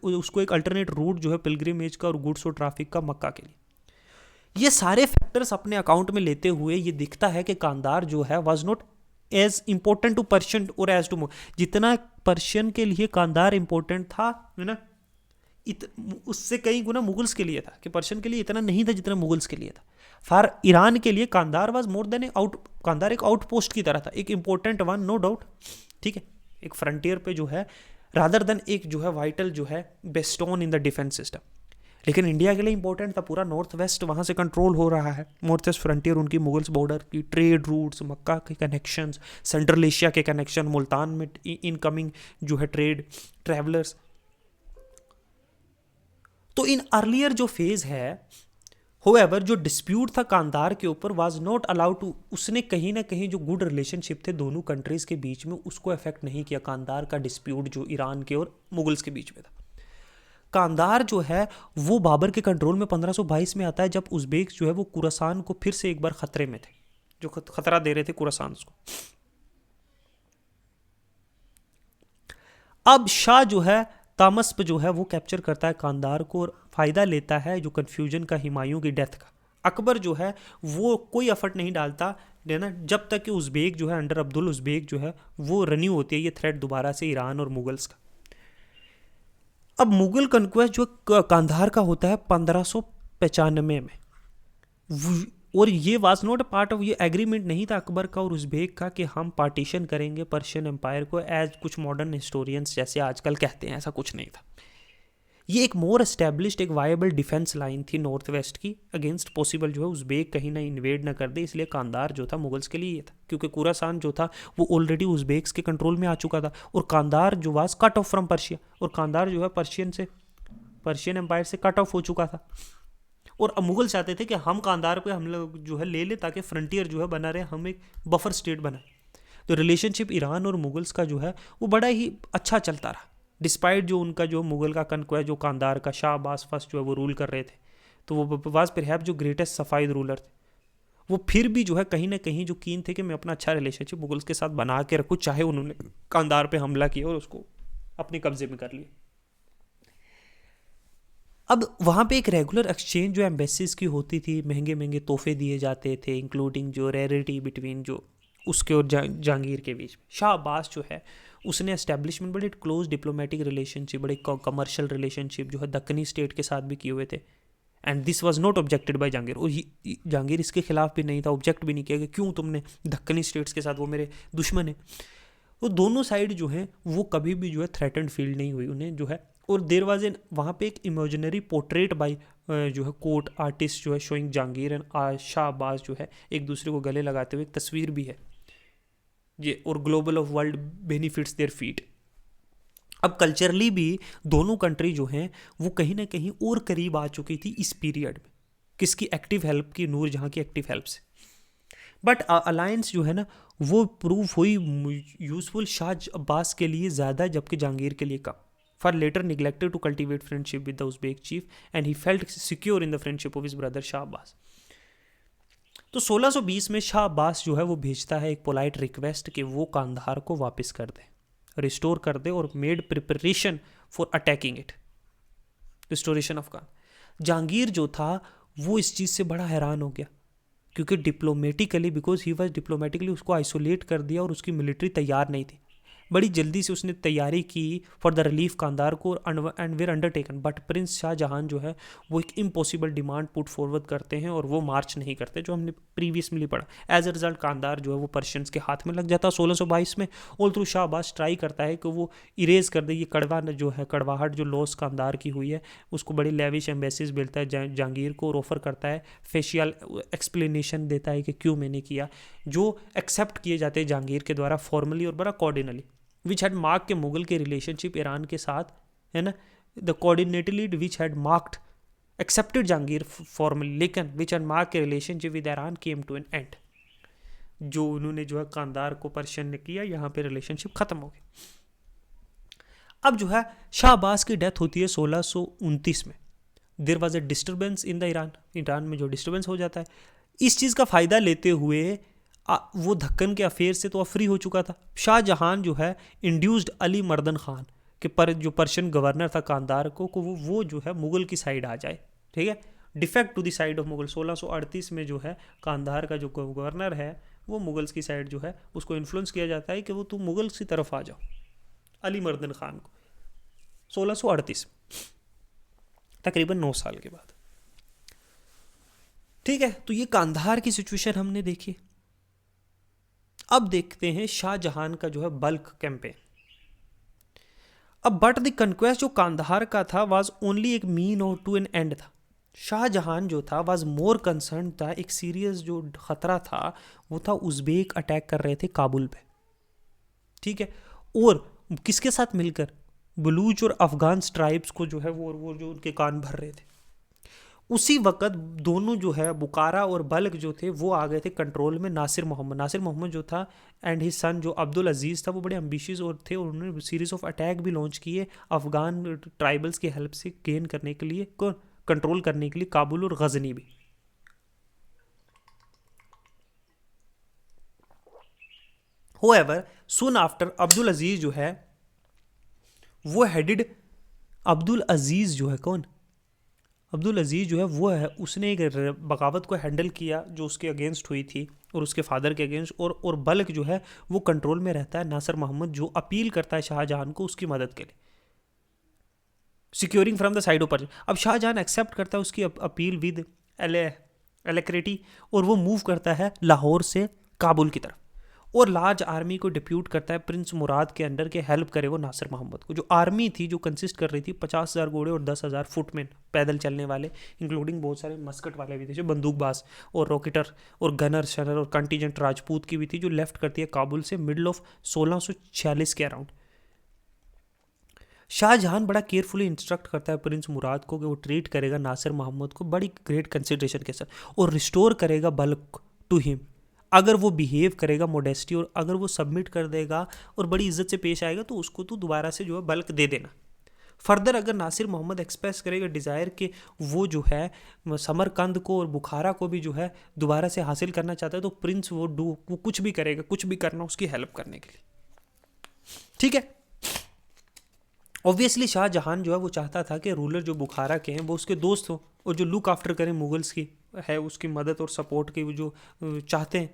Speaker 1: उसको एक अल्टरनेट रूट जो है पिलग्रिमेज का और गुड्स और ट्रैफिक का मक्का के लिए। ये सारे फैक्टर्स अपने अकाउंट में लेते हुए ये दिखता है कि कांधार जो है was not as important to Persian और एज टू, जितना पर्शियन के लिए कांधार इंपॉर्टेंट था, है ना, उससे कई गुना मुगल्स के लिए था, कि पर्शियन के लिए इतना नहीं था जितना मुगल्स के लिए था। फॉर ईरान के लिए Kandahar was more than Kandahar एक आउटपोस्ट की तरह था, एक इंपॉर्टेंट वन, नो डाउट, ठीक है, एक फ्रंटियर पे जो है, रादर देन एक जो है वाइटल जो है बेस्टोन इन द डिफेंस सिस्टम। लेकिन इंडिया के लिए इंपॉर्टेंट था, पूरा नॉर्थ वेस्ट वहाँ से कंट्रोल हो रहा है, नॉर्थ वेस्ट फ्रंटियर उनकी, मुगल्स बॉर्डर की ट्रेड रूट्स, मक्का के कनेक्शंस, सेंट्रल एशिया के कनेक्शन, मुल्तान में इनकमिंग जो है ट्रेड ट्रैवलर्स। तो इन अर्लियर जो फेज है, होएवर जो डिस्प्यूट था कांधार के ऊपर वाज नॉट अलाउड टू, उसने कहीं ना कहीं जो गुड रिलेशनशिप थे दोनों कंट्रीज के बीच में उसको अफेक्ट नहीं किया, कांधार का डिस्प्यूट जो ईरान के और मुगल्स के बीच में था। कांधार जो है वो बाबर के कंट्रोल में 1522 में आता है, जब उज़्बेक जो है वो कुरासान को फिर से एक बार खतरे में थे, जो खतरा दे रहे थे कुरासान को। अब शाह जो है तामस्प जो है वो कैप्चर करता है कांधार को और फायदा लेता है जो कन्फ्यूजन का, हुमायूं की डेथ का। अकबर जो है वो कोई एफर्ट नहीं डालता, है ना, जब तक कि उज़्बेक जो है अंडर अब्दुल उज़्बेक जो है वो रिन्यू होती है ये थ्रेट दोबारा से ईरान और मुगल्स का। अब मुगल कन्क्वेस्ट जो कांधार का होता है 1595 में, और ये was not a part of, ये एग्रीमेंट नहीं था अकबर का और उज़्बेक का कि हम पार्टीशन करेंगे पर्शियन एम्पायर को, एज कुछ मॉडर्न हिस्टोरियंस जैसे आजकल कहते हैं, ऐसा कुछ नहीं था। ये एक मोर एस्टेब्लिश्ड एक वायबल डिफेंस लाइन थी नॉर्थ वेस्ट की अगेंस्ट पॉसिबल जो है उज़्बेक कहीं ना इन्वेड ना कर दे, इसलिए कांधार जो था मुगल्स के लिए ये था, क्योंकि कुरासान जो था वो ऑलरेडी उज़्बेक्स के कंट्रोल में आ चुका था, और कांधार जो was cut off from Persia, और कांधार जो है पर्शियन एम्पायर से कट ऑफ हो चुका था। और अब मुगल चाहते थे कि हम कांधार पे हम लोग जो है ले ले, ताकि फ्रंटियर जो है बना रहे, हम एक बफर स्टेट बनाए। तो रिलेशनशिप ईरान और मुगल्स का जो है वो बड़ा ही अच्छा चलता रहा, डिस्पाइट जो उनका जो मुगल का कनक्वेस्ट, जो कांधार का शाह अब्बास फर्स्ट जो है वो रूल कर रहे थे, तो वो वाज परहैप्स जो ग्रेटेस्ट सफ़ाइद रूलर थे, वो फिर भी जो है कहीं ना कहीं जो कीन थे कि मैं अपना अच्छा रिलेशनशिप मुगल्स के साथ बना के रखूँ, चाहे उन्होंने कांधार पे हमला किया और उसको अपने कब्जे में कर लिया। अब वहाँ पे एक रेगुलर एक्सचेंज जो एम्बेसीज की होती थी, महंगे महंगे तोहफे दिए जाते थे, इंक्लूडिंग जो रेयरिटी बिटवीन जो उसके और जहांगीर के बीच में। शाह अब्बास जो है उसने एस्टेब्लिशमेंट बड़े क्लोज डिप्लोमेटिक रिलेशनशिप, बड़े कमर्शियल रिलेशनशिप जो है दक्कनी स्टेट के साथ भी किए हुए थे, and this was not objected by Jahangir, और जहांगीर इसके खिलाफ भी नहीं था, ऑब्जेक्ट भी नहीं किया कि क्यों तुमने दक्कनी स्टेट्स के साथ, वो मेरे दुश्मन है। वो दोनों साइड जो हैं वो कभी भी जो है थ्रेटन्ड फील नहीं हुई उन्हें जो है, और देर वाज एन वहाँ पे एक इमेजिनरी पोर्ट्रेट बाय जो है कोर्ट आर्टिस्ट जो है शोइंग जहांगीर एंड शाह अब्बास जो है एक दूसरे को गले लगाते हुए एक तस्वीर भी है ये, और global of world benefits their feet. अब कल्चरली भी दोनों कंट्री जो हैं वो कहीं ना कहीं और करीब आ चुकी थी इस पीरियड में, किसकी एक्टिव हेल्प की, नूर जहाँ की एक्टिव हेल्प से। बट अलायंस जो है ना वो प्रूव हुई यूजफुल शाह अब्बास के लिए ज़्यादा, जबकि जहांगीर के लिए कम। For later neglected to cultivate friendship with the Uzbek chief and he felt secure in the friendship of his brother Shah Abbas. तो 1620 में शाह अब्बास जो है वो भेजता है एक पोलाइट रिक्वेस्ट कि वो कांधार को वापस कर दे, रिस्टोर कर दे, और made preparation for attacking it, restoration of कान। जहांगीर जो था वो इस चीज़ से बड़ा हैरान हो गया, क्योंकि diplomatically, because he was diplomatically उसको आइसोलेट कर दिया और उसकी मिलिट्री तैयार नहीं थी। बड़ी जल्दी से उसने तैयारी की फॉर द रिलीफ कांधार को, and were undertaken, but prince Shahjahan जो है वो एक इम्पॉसिबल डिमांड पुट फॉरवर्ड करते हैं और वो मार्च नहीं करते, जो हमने प्रीवियस में पढ़ा। एज अ रिजल्ट कांधार जो है वो पर्शियंस के हाथ में लग जाता है 1622 में। All through Shah Abbas try करता है कि वो इरेज कर दे ये कड़वा जो है, कड़वाहट जो लॉस कांधार की हुई है, उसको बड़ी लेविश एम्बेसीज मिलता है जहांगीर को, और ऑफर करता है, फेशियल एक्सप्लेनेशन देता है कि क्यों मैंने किया, जो एक्सेप्ट किए जाते हैं जहांगीर के द्वारा फॉर्मली और बड़ा कॉर्डिनली, विच हैड मार्क के मुगल के रिलेशनशिप ईरान के साथ, है ना, the cordiality which had marked accepted Jahangir formally, लेकिन विच हैड मार्क के relationship with Iran came to an end. जो उन्होंने जो है कांधार को पर्शियन ने किया, यहाँ पे रिलेशनशिप खत्म हो गई। अब जो है शाह अब्बास की डेथ होती है 1629 में। There was a disturbance in the Iran में जो डिस्टर्बेंस हो जाता है, इस चीज़ का फ़ायदा लेते हुए वो दक्कन के अफेयर से तो फ्री हो चुका था। शाहजहां जो है इंड्यूस्ड अली मर्दन खान के जो पर्शियन गवर्नर था कांधार को वो जो है मुगल की साइड आ जाए, ठीक है, defect to the side of Mughal. 1638 में जो है कांधार का जो गवर्नर है वो मुगल्स की साइड जो है उसको इन्फ्लुएंस किया जाता है कि वो तुम मुगल्स की तरफ आ जाओ, अली मर्दन खान को 1638, तकरीबन 9 साल के बाद। ठीक है, तो ये कांधार की सिचुएशन हमने देखी। अब देखते हैं शाहजहां का जो है बल्क कैंपेन। अब बट द कंक्वेस्ट जो कांधार का था वाज ओनली एक मीन और टू एन एंड था। शाहजहां जो था वाज मोर कंसर्न था, एक सीरियस जो खतरा था वो था उज़्बेक अटैक कर रहे थे काबुल पे। ठीक है, और किसके साथ मिलकर, बलूच और अफगान ट्राइब्स को जो है वो जो उनके कान भर रहे थे। उसी वक्त दोनों जो है बुकारा और बल्क जो थे वो आ गए थे कंट्रोल में। नासिर मोहम्मद जो था एंड हिज सन जो अब्दुल अजीज़ था वो बड़े एम्बिशियस और थे, और उन्होंने सीरीज ऑफ अटैक भी लॉन्च किए अफगान ट्राइबल्स की हेल्प से गेन करने के लिए, कंट्रोल करने के लिए काबुल और गजनी भी। होएवर सुन आफ्टर अब्दुल अजीज जो है वो हेडेड, अब्दुल अजीज जो है कौन, अब्दुल अजीज जो है वो है, उसने एक बगावत को हैंडल किया जो उसके अगेंस्ट हुई थी और उसके फादर के अगेंस्ट, और बल्क जो है वो कंट्रोल में रहता है नासिर मोहम्मद जो अपील करता है शाहजहां को उसकी मदद के लिए, securing from the side of. अब शाहजहां एक्सेप्ट करता है उसकी अपील विद एलेक्रेटी, और वो मूव करता है लाहौर से काबुल की तरफ, और लार्ज आर्मी को डिप्यूट करता है प्रिंस मुराद के अंडर के हेल्प करे वो नासिर मोहम्मद को। जो आर्मी थी जो कंसिस्ट कर रही थी 50,000 घोड़े और 10,000 फुटमैन पैदल चलने वाले, इंक्लूडिंग बहुत सारे मस्कट वाले भी थे जो बंदूकबाज और रॉकेटर और गनर शनर, और कंटीजेंट राजपूत की भी थी जो लेफ्ट करती है काबुल से मिडल ऑफ 1646 के अराउंड। शाहजहां बड़ा केयरफुली इंस्ट्रक्ट करता है प्रिंस मुराद को कि वो ट्रीट करेगा नासिर मोहम्मद को बड़ी ग्रेट कंसिडरेशन के साथ और रिस्टोर करेगा बल्क टू हिम, अगर वो बिहेव करेगा मोडेस्टी, और अगर वो सबमिट कर देगा और बड़ी इज्जत से पेश आएगा तो उसको तो दोबारा से जो है बल्क दे देना। फर्दर अगर नासिर मोहम्मद एक्सप्रेस करेगा डिज़ायर कि वो जो है समरकंद को और बुखारा को भी जो है दोबारा से हासिल करना चाहता है, तो प्रिंस वो कुछ भी करेगा, कुछ भी करना उसकी हेल्प करने के लिए। ठीक है, ऑब्वियसली शाहजहां जो है वो चाहता था कि रूलर जो बुखारा के हैं वो उसके दोस्त हो और जो लुक आफ्टर करें मुगल्स की है, उसकी मदद और सपोर्ट की वो जो चाहते हैं।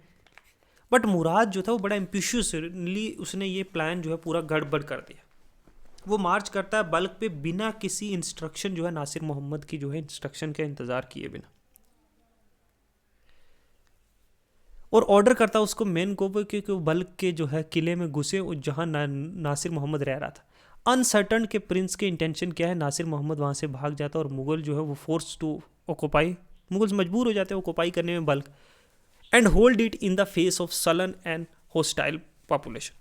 Speaker 1: बट मुराद जो था वो बड़ा एम्बिशियसली उसने ये प्लान जो है पूरा गड़बड़ कर दिया। वो मार्च करता है बल्क पे बिना किसी इंस्ट्रक्शन जो है नासिर मोहम्मद की जो है इंस्ट्रक्शन का इंतज़ार किए बिना, और ऑर्डर करता उसको मेन को कि वो बल्क के जो है किले में घुसे जहाँ नासिर मोहम्मद रह रहा था। अनसर्टन के प्रिंस के इंटेंशन क्या है, नासिर मोहम्मद वहाँ से भाग जाता और मुगल जो है वो फोर्स टू ऑक्यूपाई, मुगल्स मजबूर हो जाते हैं ऑक्यूपाई करने में bulk, and hold it in the face of sullen and hostile population.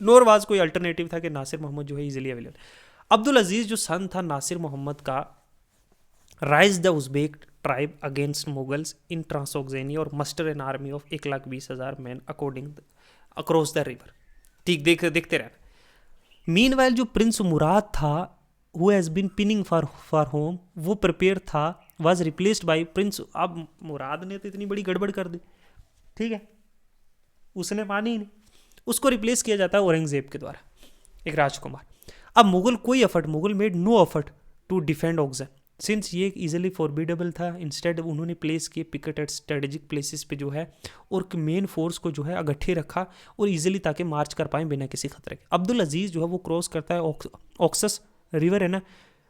Speaker 1: NOR was कोई अल्टरनेटिव था कि नासिर मोहम्मद जो है इजीली अवेलेबल। अब्दुल अजीज जो सन था नासिर मोहम्मद का, raise the Uzbek tribe against Mughals in Transoxiana और muster an army of 1,20,000 man according across the river. ठीक देखते रहना। मीनवाइल जो प्रिंस मुराद था who has been pining for home, वो प्रिपेयर था, वाज रिप्लेस्ड बाय प्रिंस। अब मुराद ने तो इतनी बड़ी गड़बड़ कर दी, ठीक है, उसने मानी ही नहीं, उसको रिप्लेस किया जाता है औरंगजेब के द्वारा, एक राजकुमार। अब Mughal made no effort to defend Oxus, since ये इजीली फॉरबिडेबल था। इंस्टेड उन्होंने प्लेस किए पिकेट एट स्ट्रेटेजिक प्लेसेस पे जो है, और मेन फोर्स को जो है अगट्ठे रखा और इजीली ताकि मार्च कर पाएँ बिना किसी खतरे के। अब्दुल अजीज़ जो है वो क्रॉस करता है ऑक्सस रिवर है ना,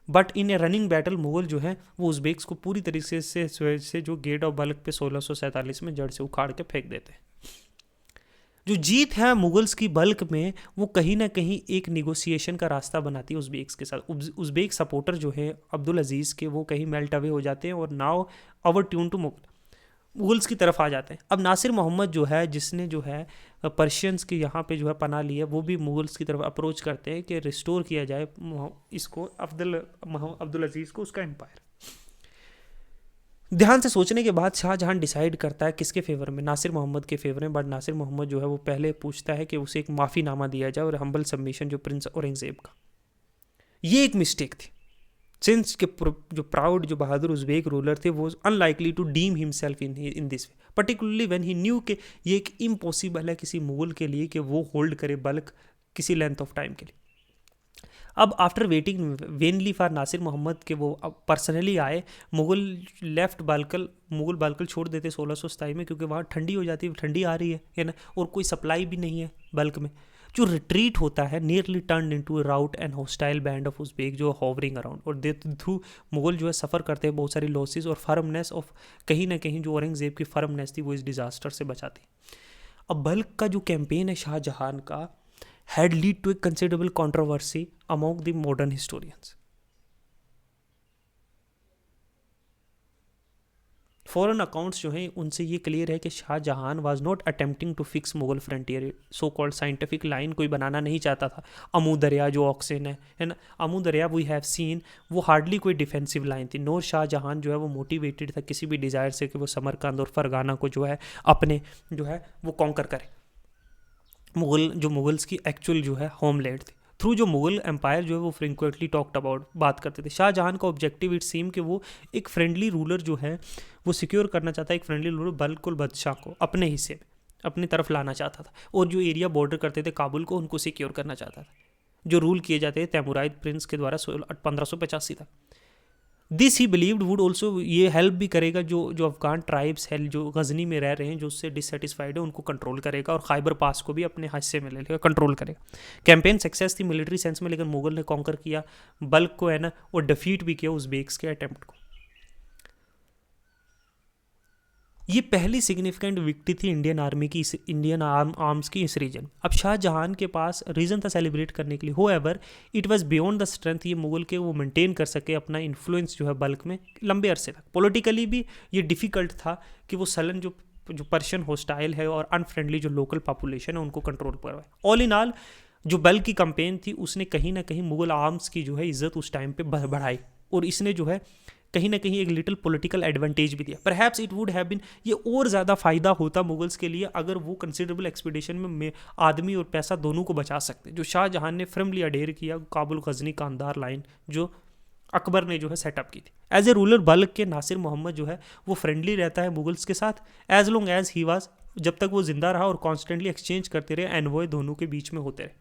Speaker 1: but in A running battle Mughal जो है वो उज़्बेक्स को पूरी तरीके से जो गेट ऑफ बल्क पे 1647 में जड़ से उखाड़ के फेंक देते हैं। जो जीत है मुगल्स की बल्क में वो कहीं ना कहीं एक निगोसिएशन का रास्ता बनाती है उज़्बेक्स के साथ। उज़्बेक सपोर्टर जो है अब्दुल अजीज़ के वो कहीं मेल्ट अवे हो जाते हैं और now over tune to Mughals की तरफ आ जाते हैं। अब नासिर मोहम्मद जो है जिसने जो है पर्शियंस के यहाँ पे जो है पनाह लिया, वो भी मुगल्स की तरफ अप्रोच करते हैं कि रिस्टोर किया जाए इसको अब्दुल अजीज़ को उसका एम्पायर। ध्यान से सोचने के बाद शाहजहां डिसाइड करता है किसके फेवर में, नासिर मोहम्मद के फेवर में। बट नासिर मोहम्मद जो है वो पहले पूछता है कि उसे एक माफ़ीनामा दिया जाए और हम्बल सबमिशन जो प्रिंस औरंगजेब का। ये एक मिस्टेक थी, सिंस के जो प्राउड जो बहादुर उज़्बेक रूलर थे वो unlikely to deem himself in this way, particularly when he knew कि ये एक इम्पॉसिबल है किसी मुगल के लिए कि वो होल्ड करे बल्क किसी लेंथ ऑफ टाइम के लिए। अब after waiting vainly for Nasir Mohammad के वो अब पर्सनली आए, मुगल बालकल छोड़ देते 1627 में, क्योंकि वहाँ ठंडी हो जाती है, ठंडी आ रही है ना, और कोई सप्लाई भी नहीं है बल्क में। जो रिट्रीट होता है nearly turn into a route and hostile band of Uzbek जो हॉवरिंग अराउंड, और दे थ्रू मुगल जो है सफ़र करते हैं बहुत सारी लॉसेस और फर्मनेस ऑफ, कहीं ना कहीं जो औरंगजेब की फर्मनेस थी वो इस डिज़ास्टर से बचाती। अब बल्क का जो कैंपेन है शाहजहां का had lead to a considerable controversy among the modern historians. Foreign accounts जो हैं उनसे ये क्लियर है कि Shahjahan was not attempting to fix Mughal frontier, so called scientific line कोई बनाना नहीं चाहता था। अमू दरिया जो ऑक्सेन है ना, अमू दरिया वी हैव सीन, वो हार्डली कोई डिफेंसिव लाइन थी। नोर शाहजहां जो है वो मोटिवेटेड था किसी भी डिज़ायर से कि वो समरकंद और फरगाना को जो है अपने जो है वो कॉन्कर करे, मुगल्स की एक्चुअल जो है होमलैंड थी। थ्रू जो मुगल एम्पायर जो है वो फ्रिक्वेंटली टॉक्ड अबाउट बात करते थे। शाहजहां का ऑब्जेक्टिव इट सीम कि वो एक फ्रेंडली रूलर जो है वो सिक्योर करना चाहता है, एक फ्रेंडली रूलर बल्कुल बादशाह को अपने हिस्से में अपनी तरफ लाना चाहता था, और जो एरिया बॉर्डर करते थे काबुल को उनको सिक्योर करना चाहता था, जो रूल किए जाते थे तैमुराइद प्रिंस के द्वारा 1585 तक। This he believed would also, ये हेल्प भी करेगा जो जो अफगान ट्राइब्स है जो गजनी में रह रहे हैं जो उससे डिससेटिस्फाइड है उनको कंट्रोल करेगा, और खैबर पास को भी अपने हिस्से में ले लेगा, कंट्रोल करेगा। कैंपेन सक्सेस थी मिलिट्री सेंस में, लेकिन मुगल ने कॉन्कर किया बल्क को है ना, और डिफीट भी किया उज़्बेक्स के अटेम्प्ट को। ये पहली सिग्निफिकेंट विक्ट्री थी इंडियन आर्मी की, इंडियन आर्म्स की इस रीजन। अब शाहजहां के पास रीज़न था सेलिब्रेट करने के लिए, हो ever it was beyond the strength ये मुगल के वो मेंटेन कर सके अपना इन्फ्लुएंस जो है बल्क में लंबे अरसे तक। पॉलिटिकली भी ये डिफ़िकल्ट था कि वो सलन जो पर्शियन हॉस्टाइल है और अनफ्रेंडली जो लोकल पॉपुलेशन है उनको कंट्रोल करवाए। ऑल इन ऑल जो बल्क की कंपेन थी उसने कहीं ना कहीं मुगल आर्म्स की जो है इज्जत उस टाइम पे बढ़ाई, और इसने जो है कहीं ना कहीं एक लिटिल पॉलिटिकल एडवांटेज भी दिया। Perhaps it would have been, ये और ज़्यादा फ़ायदा होता मुगल्स के लिए अगर वो कंसिडरेबल एक्सपीडिशन में आदमी और पैसा दोनों को बचा सकते, जो शाहजहां ने फर्मली अडेयर किया काबुल गजनी कांदार लाइन जो अकबर ने जो है सेटअप की थी। एज ए रूलर बल्क के नासिर मोहम्मद जो है वो फ्रेंडली रहता है मुगल्स के साथ as long as he was, जब तक वो जिंदा रहा, और कॉन्स्टेंटली एक्सचेंज करते रहे, एनवॉय दोनों के बीच में होते रहे।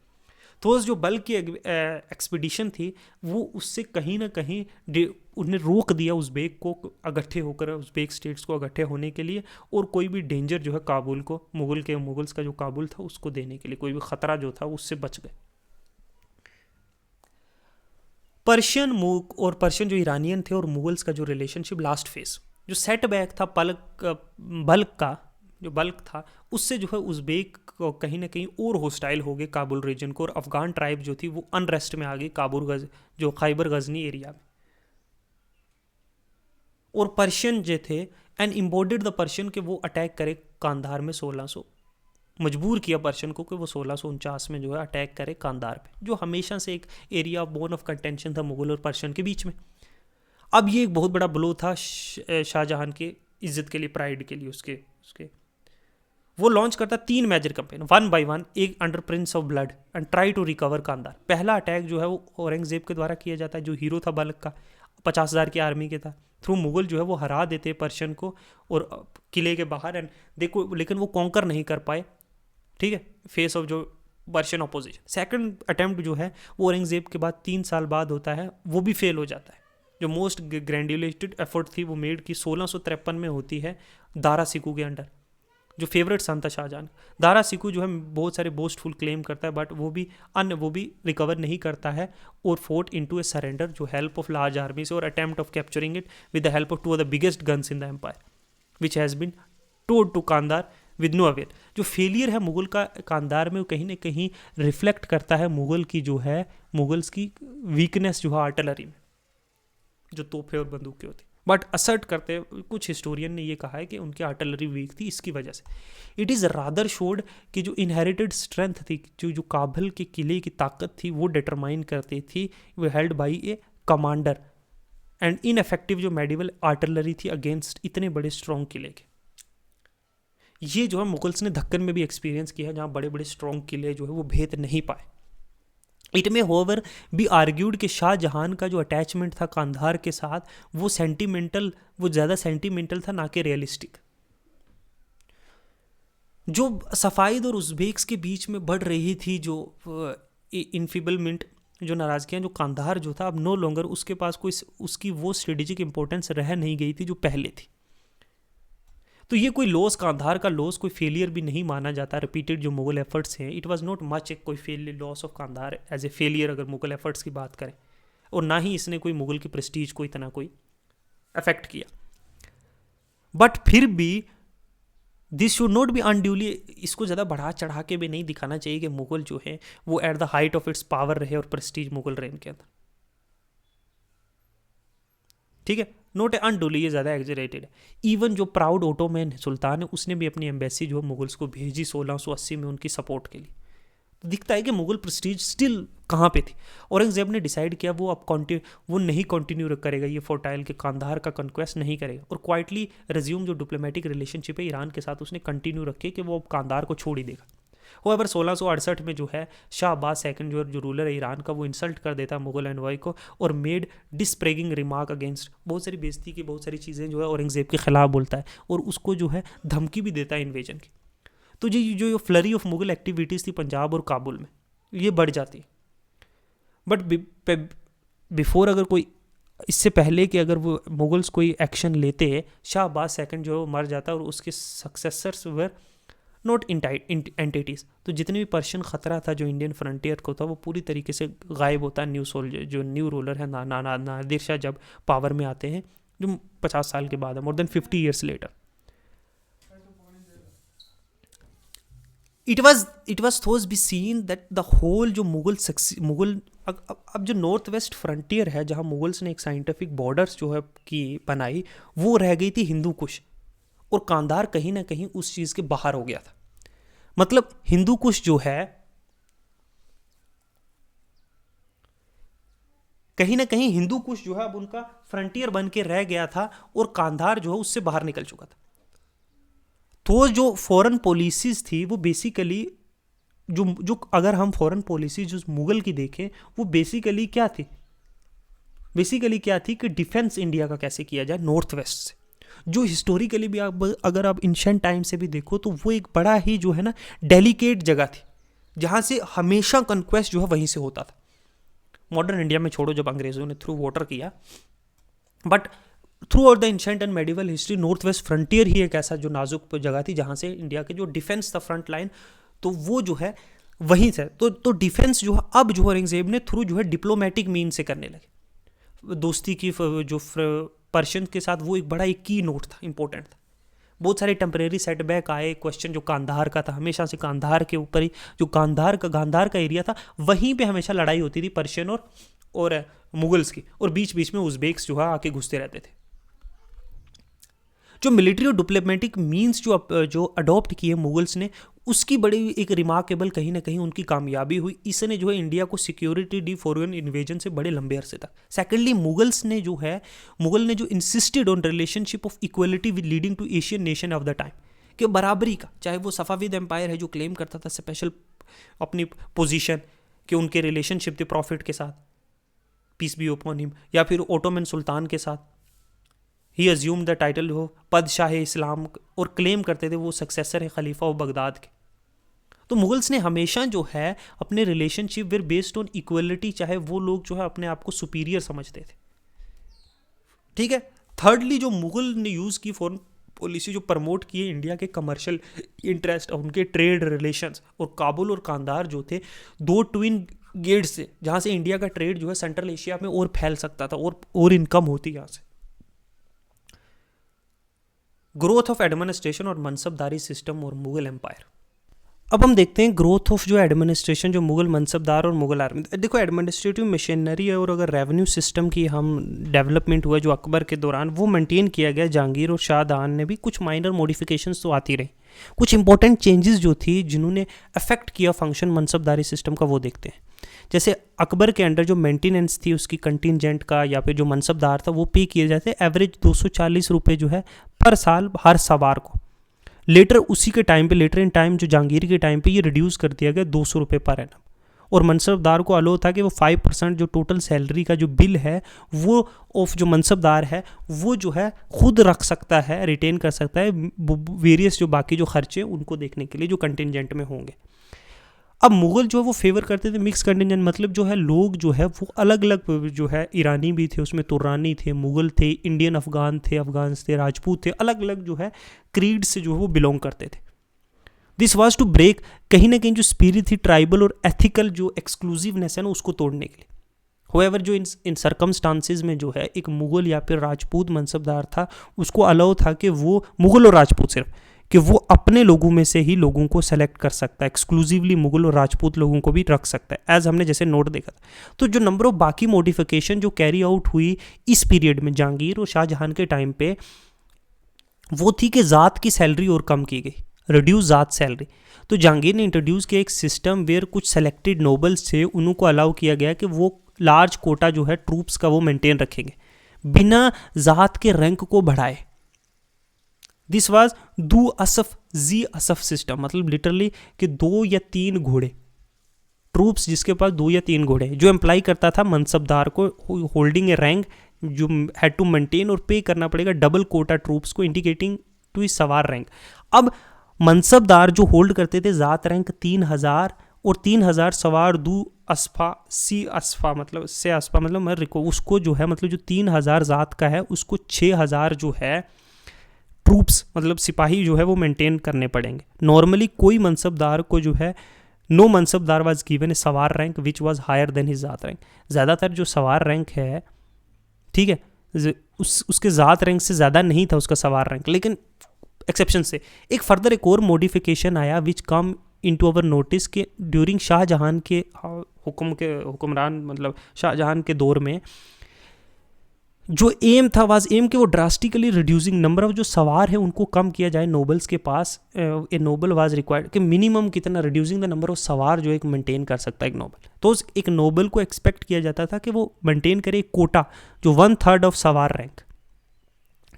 Speaker 1: तो जो बल्क की एक्सपीडिशन थी वो उससे कहीं ना कहीं उन्हें रोक दिया उज़्बेक को इकट्ठे होकर, उज़्बेक स्टेट्स को इकट्ठे होने के लिए, और कोई भी डेंजर जो है काबुल को मुगल्स का जो काबुल था उसको देने के लिए, कोई भी ख़तरा जो था उससे बच गए। पर्शियन जो ईरानियन थे और मुगल्स का जो रिलेशनशिप लास्ट फेज जो सेटबैक था बल्क था उससे जो है उज़्बेक को कहीं ना कहीं और हॉस्टाइल हो गए काबुल रीजन को, और अफगान ट्राइब जो थी वो अनरेस्ट में आ गई जो खैबर गजनी एरिया में। और पर्शियन जो थे एंड इम्बोडेड द पर्शियन के वो अटैक करे कांधार में 1600, मजबूर किया पर्शियन को कि वो 1649 में जो है अटैक करे कांधार पे, जो हमेशा से एक एरिया बोन ऑफ कंटेंशन था मुगल और पर्शियन के बीच में। अब ये एक बहुत बड़ा ब्लो था शाहजहां के इज्जत के लिए, प्राइड के लिए उसके वो लॉन्च करता 3 major campaign one by one, एक under prince of blood and try to recover Kandahar. पहला अटैक जो है वो औरंगजेब के द्वारा किया जाता है जो हीरो था बल्क का, 50,000 की आर्मी के था। थ्रू मुगल जो है वो हरा देते पर्शियन को और किले के बाहर, एंड देखो लेकिन वो कॉन्कर नहीं कर पाए, ठीक है, फेस ऑफ जो पर्शियन अपोजिशन। सेकंड अटेम्प्ट जो है वो औरंगजेब के बाद 3 साल बाद होता है, वो भी फेल हो जाता है। जो मोस्ट ग्रैंड्यूलेटेड एफर्ट थी वो मेड की 1653 में होती है दारा सिकू के अंडर, जो फेवरेट सन था शाहजहां। दारा सिकू जो है बहुत सारे बोस्टफुल क्लेम करता है, बट वो भी रिकवर नहीं करता है, और फोर्ट इनटू ए सरेंडर जो हेल्प ऑफ लार्ज आर्मी से, और attempt of capturing it with the help of 2 of the biggest guns in the empire which has been towed to Kandahar with no avail. जो failure है मुगल का कांधार में वो कहीं ना कहीं रिफ्लेक्ट करता है मुगल्स की वीकनेस जो है आर्टिलरी में, जो तोपे और बंदूकें होती। बट असर्ट करते कुछ हिस्टोरियन ने ये कहा है कि उनकी आर्टिलरी वीक थी इसकी वजह से। इट इज़ रादर शोड कि जो इनहेरिटेड स्ट्रेंथ थी, जो काबुल के किले की ताकत थी वो डिटरमाइन करती थी, वो held by A commander, and ineffective जो मेडिवल आर्टिलरी थी अगेंस्ट इतने बड़े स्ट्रॉन्ग किले के। ये जो है मुगल्स ने दक्कन में भी एक्सपीरियंस किया है, जहाँ बड़े बड़े स्ट्रॉन्ग किले जो है वो भेद नहीं पाए। इट में होवर बी आर्ग्यूड कि शाहजहां का जो अटैचमेंट था कांधार के साथ वो ज़्यादा सेंटिमेंटल था, ना कि रियलिस्टिक। जो सफ़ाइद और उज़्बेक्स के बीच में बढ़ रही थी जो इनफिबलमेंट जो नाराज़गियाँ, जो कांधार जो था अब नो लॉन्गर उसके पास कोई उसकी वो स्ट्रेटेजिक इंपॉर्टेंस रह नहीं गई थी जो पहले थी। तो ये कोई लॉस, कांधार का लॉस कोई फेलियर भी नहीं माना जाता। रिपीटेड जो मुगल एफर्ट्स हैं, इट वाज नॉट मच कोई failure, loss of Kandahar as a failure अगर मुगल एफर्ट्स की बात करें, और ना ही इसने कोई मुगल की प्रेस्टीज को इतना कोई अफेक्ट किया। बट फिर भी this should not be unduly, इसको ज़्यादा बढ़ा चढ़ा के भी नहीं दिखाना चाहिए कि मुगल जो है वो at the height of its power रहे और प्रेस्टीज मुगल रेन के अंदर, ठीक है, नोट अनडूली, ये ज़्यादा एग्जरेटेड है। इवन जो प्राउड ओटोमैन सुल्तान है उसने भी अपनी एम्बेसी जो है मुगल्स को भेजी 1680 में उनकी सपोर्ट के लिए। तो दिखता है कि मुगल प्रेस्टीज स्टिल कहाँ पे थी। औरंगजेब ने डिसाइड किया वो अब वो नहीं कंटिन्यू करेगा ये फर्टाइल के कांधार का कॉन्क्वेस्ट नहीं करेगा, और क्वाइटली रेज्यूम जो डिप्लोमेटिक रिलेशनशिप है ईरान के साथ उसने कंटिन्यू रखे कि वो अब कांधार को छोड़ ही देगा। होवेवर 1668 में जो है शाह अब्बास सेकंड जो रूलर है ईरान का, वो इंसल्ट कर देता है मुगल एनवॉय को और मेड डिस्प्रेगिंग रिमार्क अगेंस्ट, बहुत सारी बेइज्जती की बहुत सारी चीज़ें जो है औरंगजेब के खिलाफ बोलता है और उसको जो है धमकी भी देता है इन्वेजन की। तो जो फ्लरी ऑफ मुगल एक्टिविटीज़ थी पंजाब और काबुल में, ये बढ़ जाती है। बट बिफोर अगर कोई, इससे पहले कि अगर वो मुगल्स कोई एक्शन लेते, शाह अब्बास सेकंड जो मर जाता और उसके सक्सेसर्स वर नॉट एंटिटीज। तो जितने भी पर्शियन ख़तरा था जो इंडियन फ्रंटियर को था वो पूरी तरीके से गायब होता है। न्यू सोल्जर जो न्यू रूलर है नादिर शाह जब पावर में आते हैं, जो 50 साल के बाद है, more than 50 years later. It was those be seen that the whole जो मुगल अब जो नॉर्थ वेस्ट फ्रंटियर है जहाँ मुगल्स ने एक साइंटिफिक बॉर्डर्स जो है की बनाई, वो रह गई थी हिंदू कुश, और कांधार कहीं ना कहीं उस चीज़ के बाहर हो गया था। मतलब हिंदू कुश जो है कहीं ना कहीं हिंदू कुश जो है अब उनका फ्रंटियर बन के रह गया था और कांधार जो है उससे बाहर निकल चुका था। तो जो फॉरेन पॉलिसीज थी वो बेसिकली जो अगर हम फॉरेन पॉलिसी जो मुगल की देखें वो बेसिकली क्या थी कि डिफेंस इंडिया का कैसे किया जाए नॉर्थ वेस्ट से। जो हिस्टोरिकली भी अगर आप एंशिएंट टाइम से भी देखो तो वो एक बड़ा ही जो है ना डेलिकेट जगह थी जहाँ से हमेशा कन्क्वेस्ट जो है वहीं से होता था। मॉडर्न इंडिया में छोड़ो जब अंग्रेजों ने थ्रू वाटर किया, but throughout the ancient and medieval history north west frontier ही एक ऐसा जो नाजुक जगह थी जहाँ से इंडिया के जो डिफेंस था फ्रंट लाइन, तो वो जो है वहीं से। तो डिफेंस जो है अब जो औरंगजेब ने थ्रू जो है डिप्लोमेटिक मीन से करने लगे। दोस्ती की जो पर्शियन के साथ वो एक बड़ा एक की नोट था, इंपॉर्टेंट था। बहुत सारे टेम्परेरी सेटबैक आए, क्वेश्चन जो कांधार का था, हमेशा से कांधार के ऊपर ही जो गांधार का एरिया था वहीं पे हमेशा लड़ाई होती थी पर्शियन और मुगल्स की, और बीच बीच में उज़्बेक्स जो है आके घुसते रहते थे। जो मिलिट्री और डिप्लोमेटिक मीन्स जो अडॉप्ट किए मुगल्स ने, उसकी बड़ी एक रिमार्केबल कहीं ना कहीं उनकी कामयाबी हुई। इसने जो है इंडिया को सिक्योरिटी दी फॉरेन इन्वेजन से बड़े लंबे अरसे तक। सेकेंडली मुगल ने जो insisted on relationship of equality with leading two Asian nation of the time, कि बराबरी का, चाहे वो सफाविद एम्पायर है जो क्लेम करता था स्पेशल अपनी पोजीशन कि उनके रिलेशनशिप थे प्रॉफिट के साथ, पीस बी अपॉन हिम, या फिर ओटोमन सुल्तान के साथ, ही अज्यूम द टाइटल हो पदशाह इस्लाम, और क्लेम करते थे वो सक्सेसर है खलीफा ऑफ बगदाद के। तो मुगल्स ने हमेशा जो है अपने relationship were based on equality, चाहे वो लोग जो है अपने आप को सुपीरियर समझते थे, ठीक है। थर्डली जो मुगल ने यूज़ की फॉरेन पॉलिसी जो प्रमोट किए इंडिया के कमर्शियल इंटरेस्ट और उनके ट्रेड रिलेशंस, और काबुल और कांधार जो थे दो ट्विन गेट्स से जहाँ से इंडिया का ट्रेड जो है सेंट्रल एशिया में और फैल सकता था और इनकम होती यहाँ से। ग्रोथ ऑफ एडमिनिस्ट्रेशन और मनसबदारी सिस्टम और मुगल एम्पायर। अब हम देखते हैं ग्रोथ ऑफ जो एडमिनिस्ट्रेशन, जो मुगल मनसबदार और मुगल आर्मी। देखो एडमिनिस्ट्रेटिव मशीनरी है और अगर रेवेन्यू सिस्टम की हम डेवलपमेंट हुआ जो अकबर के दौरान, वो मेंटेन किया गया। जहांगीर और शाहजहां ने भी कुछ माइनर मॉडिफिकेशंस तो आती रही। कुछ इंपॉर्टेंट चेंजेस जो थी जिन्होंने अफेक्ट किया फंक्शन मनसबदारी सिस्टम का, वो देखते हैं। जैसे अकबर के अंडर जो मेंटेनेंस थी उसकी कंटिजेंट का, या फिर जो मनसबदार था वो पे किए जाते, एवरेज 240 रुपये जो है पर साल हर सवार को। लेटर इन टाइम जो जहांगीर के टाइम पे ये रिड्यूस कर दिया गया 200 रुपये पर एनम, और मनसबदार को अलो था कि वो 5% जो टोटल सैलरी का जो बिल है वो ऑफ जो मनसबदार है वो जो है खुद रख सकता है, रिटेन कर सकता है, वेरियस जो बाकी जो खर्चे उनको देखने के लिए जो कंटिजेंट में होंगे। अब मुगल जो है वो फेवर करते थे मिक्स कंटिजेंट, मतलब जो है लोग जो है वो अलग अलग जो है, ईरानी भी थे उसमें, तुर्रानी थे, मुगल थे, इंडियन अफगान थे, राजपूत थे, अलग अलग जो है क्रीड से जो है वो बिलोंग करते थे। दिस वॉज टू ब्रेक कहीं ना कहीं जो स्पिरिट थी ट्राइबल और एथिकल जो एक्सक्लूसिवनेस है ना उसको तोड़ने के लिए। होएवर जो इन सर्कमस्टांसेस में जो है एक मुगल या फिर राजपूत मनसबदार था, उसको अलाउ था कि वो मुगल और राजपूत सिर्फ कि वो अपने लोगों में से ही लोगों को सेलेक्ट कर सकता है, एक्सक्लूसिवली मुगल और राजपूत लोगों को भी रख सकता है, एज हमने जैसे नोट देखा था। तो जो नंबर ऑफ बाकी मॉडिफिकेशन जो कैरी आउट हुई इस पीरियड में जहांगीर और शाहजहां के टाइम पे, वो थी कि ज़ात की सैलरी और कम की गई, रिड्यूस ज़ात सैलरी। तो जहांगीर ने इंट्रोड्यूस किया एक सिस्टम वेयर कुछ सेलेक्टेड नोबल्स थे, उनको अलाउ किया गया कि वो लार्ज कोटा जो है ट्रूप्स का वो मेंटेन रखेंगे बिना ज़ात के रैंक को बढ़ाए। दिस वाज दू असफ जी असफ सिस्टम, मतलब लिटरली कि 2 या 3 घोड़े, ट्रूप्स जिसके पास 2 या 3 घोड़े, जो एम्प्लाई करता था मनसबदार को होल्डिंग ए रैंक, जो हैड टू मेंटेन और पे करना पड़ेगा डबल कोटा ट्रूप्स को, इंडिकेटिंग टू सवार रैंक। अब मनसबदार जो होल्ड करते थे ज़ात रैंक 3000 और 3000 सवार दू अस्फा सी अस्फा, मतलब से अस्फा मतलब मैं रिको उसको जो है, मतलब जो 3000 ज़ात का है उसको 6000 जो है ट्रूप्स मतलब सिपाही जो है वो मेंटेन करने पड़ेंगे। नॉर्मली कोई मनसबदार को जो है no mansabdar was given a sawar rank which was higher than his zat rank. ज़्यादातर जो सवार रैंक है, ठीक है, उसके ज़ात रैंक से ज़्यादा नहीं था उसका सवार रैंक, लेकिन एक्सेप्शन से एक फर्दर एक और मॉडिफिकेशन आया विच कम इनटू अवर नोटिस के ड्यूरिंग शाहजहां के हुक्मरान मतलब शाहजहां के दौर में जो एम था वाज एम के वो ड्रास्टिकली रिड्यूसिंग नंबर ऑफ जो सवार है उनको कम किया जाए नोबल्स के पास। ए नोबल वाज रिक्वायर्ड कि मिनिमम कितना, रिड्यूसिंग द नंबर ऑफ सवार जो एक मेंटेन कर सकता है एक नोबल। तो एक नोबल को एक्सपेक्ट किया जाता था कि वो मेंटेन करे एक कोटा जो 1/3 ऑफ सवार रैंक,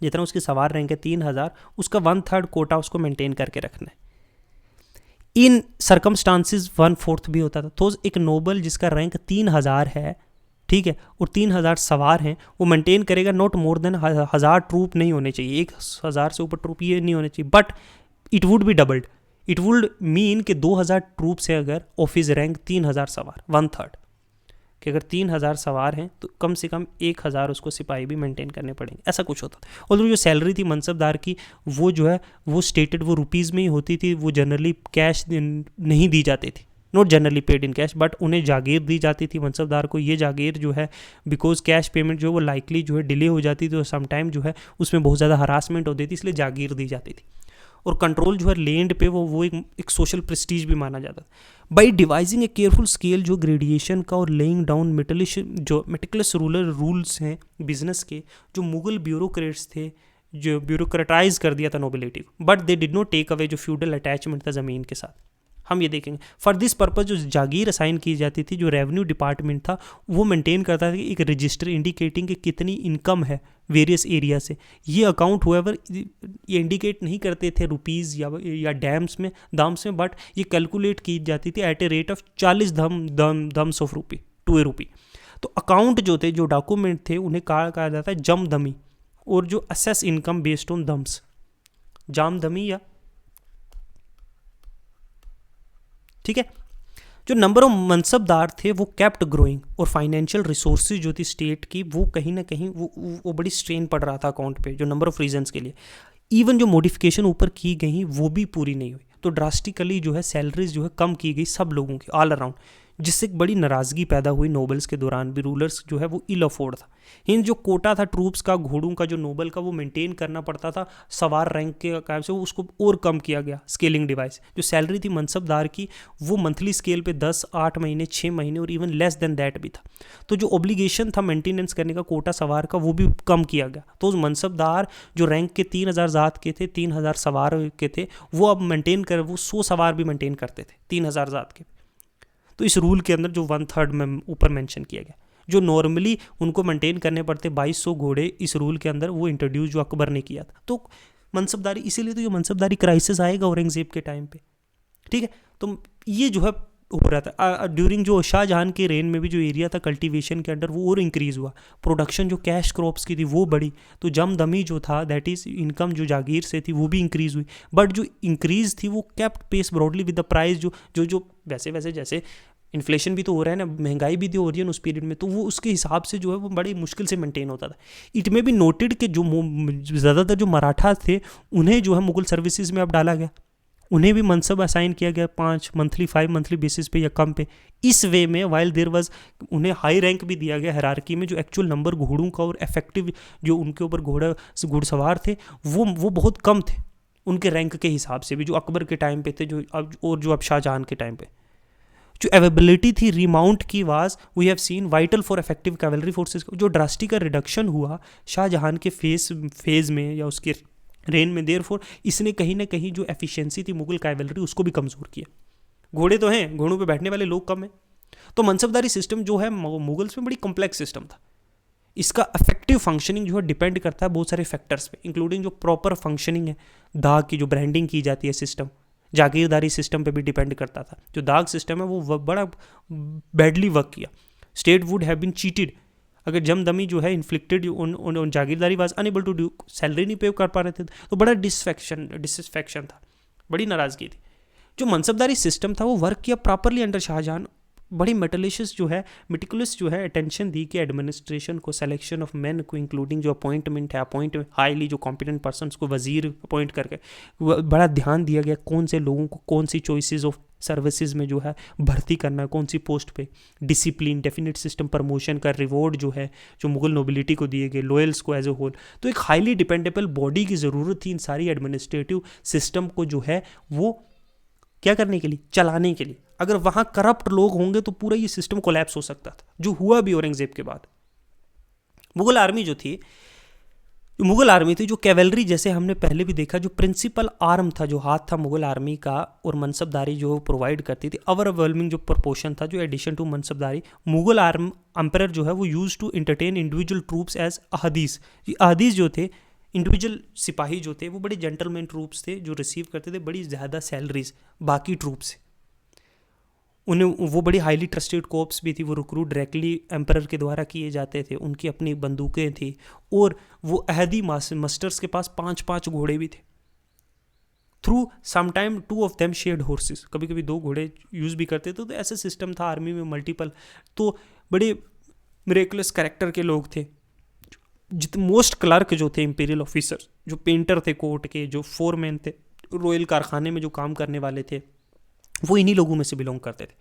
Speaker 1: जितना उसकी सवार रैंक है 3000, उसका 1/3 कोटा उसको मेंटेन करके रखना है। इन सर्कमस्टांसिस 1/4 भी होता था। तो एक नोबल जिसका रैंक 3000 है, ठीक है, और 3000 सवार हैं, वो मेंटेन करेगा नॉट मोर देन 1000 ट्रूप नहीं होने चाहिए, 1000 से ऊपर ट्रूप ये नहीं होने चाहिए, but it would be doubled, it would mean कि 2000 ट्रूप से अगर ऑफिस रैंक 3000 सवार 1/3 कि अगर 3000 सवार हैं तो कम से कम 1000 उसको सिपाही भी मेंटेन करने पड़ेंगे, ऐसा कुछ होता था। और जो सैलरी थी मनसबदार की वो जो है वो स्टेटेड वो रुपीज़ में ही होती थी, वो जनरली कैश नहीं दी जाती थी, not generally paid in cash, but उन्हें जागीर दी जाती थी मनसबदार को। ये जागीर जो है बिकॉज कैश पेमेंट जो है वो लाइकली जो है डिले हो जाती थी और समटाइम जो है उसमें बहुत ज़्यादा हरासमेंट होती थी, इसलिए जागीर दी जाती थी। और कंट्रोल जो है लैंड पे वो एक सोशल प्रेस्टीज भी माना जाता था। By devising A careful scale जो ग्रेडिएशन का और लेइंग डाउन मेटिकुलस रूल्स हैं बिजनेस के, जो मुगल ब्यूरोक्रेट्स थे जो ब्यूरोक्रेटाइज कर दिया था नोबिलिटी को, but they did not take away जो फ्यूडल अटैचमेंट था ज़मीन के साथ। हम ये देखेंगे फॉर दिस पर्पज जो जागीर असाइन की जाती थी, जो रेवेन्यू डिपार्टमेंट था वो मेंटेन करता था कि एक रजिस्टर इंडिकेटिंग कि कितनी इनकम है वेरियस एरिया से। ये अकाउंट हुएवर ये इंडिकेट नहीं करते थे रुपीज़ या डैम्स में दाम्स में, बट ये कैलकुलेट की जाती थी at a rate of 40 dams of rupee to a rupee. तो अकाउंट जो थे, जो डॉक्यूमेंट थे, उन्हें कहा जाता है जम दमी, और जो असेस इनकम बेस्ड ऑन धम्स, जाम दमी या, ठीक है। जो नंबर ऑफ मनसबदार थे वो कैप्ट ग्रोइंग, और फाइनेंशियल रिसोर्सेज जो थी स्टेट की वो कहीं ना कहीं वो बड़ी स्ट्रेन पड़ रहा था अकाउंट पे, जो नंबर ऑफ रीजंस के लिए। इवन जो मॉडिफिकेशन ऊपर की गई वो भी पूरी नहीं हुई, तो ड्रास्टिकली जो है सैलरीज जो है कम की गई सब लोगों की ऑल अराउंड, जिससे एक बड़ी नाराज़गी पैदा हुई नोबल्स के दौरान भी। रूलर्स जो है वो इल अफोर्ड था। इन जो कोटा था ट्रूप्स का, घोड़ों का, जो नोबल का, वो मेंटेन करना पड़ता था सवार रैंक के कारण से, उसको और कम किया गया स्केलिंग डिवाइस। जो सैलरी थी मनसबदार की वो मंथली स्केल पे 10, 8 महीने, 6 महीने और इवन लेस देन दैट भी था। तो जो ऑब्लिगेशन था मेंटेनेंस करने का कोटा सवार का वो भी कम किया गया। तो उस मनसबदार जो रैंक के 3000 ज़ात के थे, 3000 सवार के थे, वो अब मेंटेन कर वो 100 सवार भी मेंटेन करते थे 3000 ज़ात के। तो इस रूल के अंदर जो 1/3 में ऊपर मेंशन किया गया, जो नॉर्मली उनको मेंटेन करने पड़ते 2200 घोड़े, इस रूल के अंदर वो इंट्रोड्यूस जो अकबर ने किया था। तो मनसबदारी, इसीलिए तो ये मनसबदारी क्राइसिस आएगा औरंगजेब के टाइम पे, ठीक है। तो ये जो है हो रहा था। ड्यूरिंग जो शाहजहां के रेन में भी जो एरिया था कल्टीवेशन के अंडर वो और इंक्रीज़ हुआ, प्रोडक्शन जो कैश क्रॉप्स की थी वो बढ़ी, तो जमदमी जो था दैट इज़ इनकम जो जागीर से थी वो भी इंक्रीज़ हुई। बट जो इंक्रीज़ थी वो kept pace broadly with the price, जो वैसे वैसे जैसे इन्फ्लेशन भी तो हो रहा है ना, महंगाई भी तो हो रही है ना उस पीरियड में, तो वो उसके हिसाब से जो है वो बड़ी मुश्किल से मेंटेन होता था। इट में भी नोटेड कि जो ज़्यादातर जो मराठा थे उन्हें जो है मुगल सर्विसेज में अब डाला गया, उन्हें भी मनसब असाइन किया गया 5 मंथली 5 मंथली बेसिस पे या कम पे। इस वे में वाइल देर वाज उन्हें हाई रैंक भी दिया गया हायरार्की में, जो एक्चुअल नंबर घोड़ों का और इफेक्टिव जो उनके ऊपर घुड़सवार थे वो बहुत कम थे उनके रैंक के हिसाब से भी, जो अकबर के टाइम पे थे जो अब शाहजहां के टाइम पे। जो अवेबिलिटी थी रीमाउंट की was we have seen vital for effective cavalry forces. जो ड्रास्टिक का रिडक्शन हुआ शाहजहां के फेज में या उसके रेन में, देयरफॉर इसने कहीं ना कहीं जो एफिशिएंसी थी मुगल कैवलरी उसको भी कमज़ोर किया। घोड़े तो हैं, घोड़ों पे बैठने वाले लोग कम हैं, तो मनसबदारी सिस्टम जो है मुगल्स में बड़ी कॉम्प्लेक्स सिस्टम था। इसका इफेक्टिव फंक्शनिंग जो है डिपेंड करता है बहुत सारे फैक्टर्स पे, इंक्लूडिंग जो प्रॉपर फंक्शनिंग है, दाग की जो ब्रांडिंग की जाती है सिस्टम, जागीरदारी सिस्टम पे भी डिपेंड करता था। जो दाग सिस्टम है वो बड़ा बैडली वर्क किया। State would have been cheated अगर जमदमी जो है इन्फ्लिक्टेड उन जागीरदारी was unable to do, salary नहीं पे कर पा रहे थे, तो बड़ा डिसफेक्शन था, बड़ी नाराज़गी थी। जो मनसबदारी सिस्टम था वो वर्क किया प्रॉपरली अंडर शाहजहां। बड़ी मेटिकुलस जो है अटेंशन दी कि एडमिनिस्ट्रेशन को, सिलेक्शन ऑफ मैन को, इंक्लूडिंग जो अपॉइंटमेंट हाईली जो कॉम्पिटेंट पर्सनस को वजीर अपॉइंट करके बड़ा ध्यान दिया गया कौन से लोगों को कौन सी चॉइसेस ऑफ सर्विसेज में जो है भर्ती करना है, कौन सी पोस्ट पे, डिसिप्लिन, डेफिनेट सिस्टम, प्रमोशन का रिवॉर्ड जो है जो मुगल नोबिलिटी को दिए गए, लॉयल्स को एज ए होल। तो एक हाईली डिपेंडेबल बॉडी की ज़रूरत थी इन सारी एडमिनिस्ट्रेटिव सिस्टम को जो है वो क्या करने के लिए, चलाने के लिए। अगर वहाँ करप्ट लोग होंगे तो पूरा ये सिस्टम कोलैप्स हो सकता था, जो हुआ भी औरंगजेब के बाद। मुगल आर्मी जो कैवलरी, जैसे हमने पहले भी देखा, जो प्रिंसिपल आर्म था, जो हाथ था मुगल आर्मी का, और मनसबदारी जो प्रोवाइड करती थी, ओवरवेलमिंग जो प्रपोर्शन था, जो एडिशन टू मनसबदारी, मुगल एम्परर जो है वो use to entertain individual troops as अहदीस। अहदीस जो थे, इंडिविजुअल सिपाही जो थे, वो बड़े जेंटलमैन ट्रूप्स थे जो रिसीव करते थे बड़ी ज़्यादा सैलरीज बाकी ट्रूप से। उन्हें वो बड़ी हाईली ट्रस्टेड कोप्स भी थी, वो रिक्रूट डायरेक्टली एम्परर के द्वारा किए जाते थे, उनकी अपनी बंदूकें थी, और वो अहदी मास्टर्स के पास 5-5 घोड़े भी थे। Through sometime 2 of them shared horses, कभी कभी 2 घोड़े यूज़ भी करते थे। तो ऐसा सिस्टम था आर्मी में मल्टीपल। तो बड़े मिरेकुलस कैरेक्टर के लोग थे। मोस्ट क्लर्क जो थे, इंपीरियल ऑफिसर्स, जो पेंटर थे कोर्ट के, जो फोरमैन थे, रॉयल कारखाने में जो काम करने वाले थे, वो इन्हीं लोगों में से बिलोंग करते थे।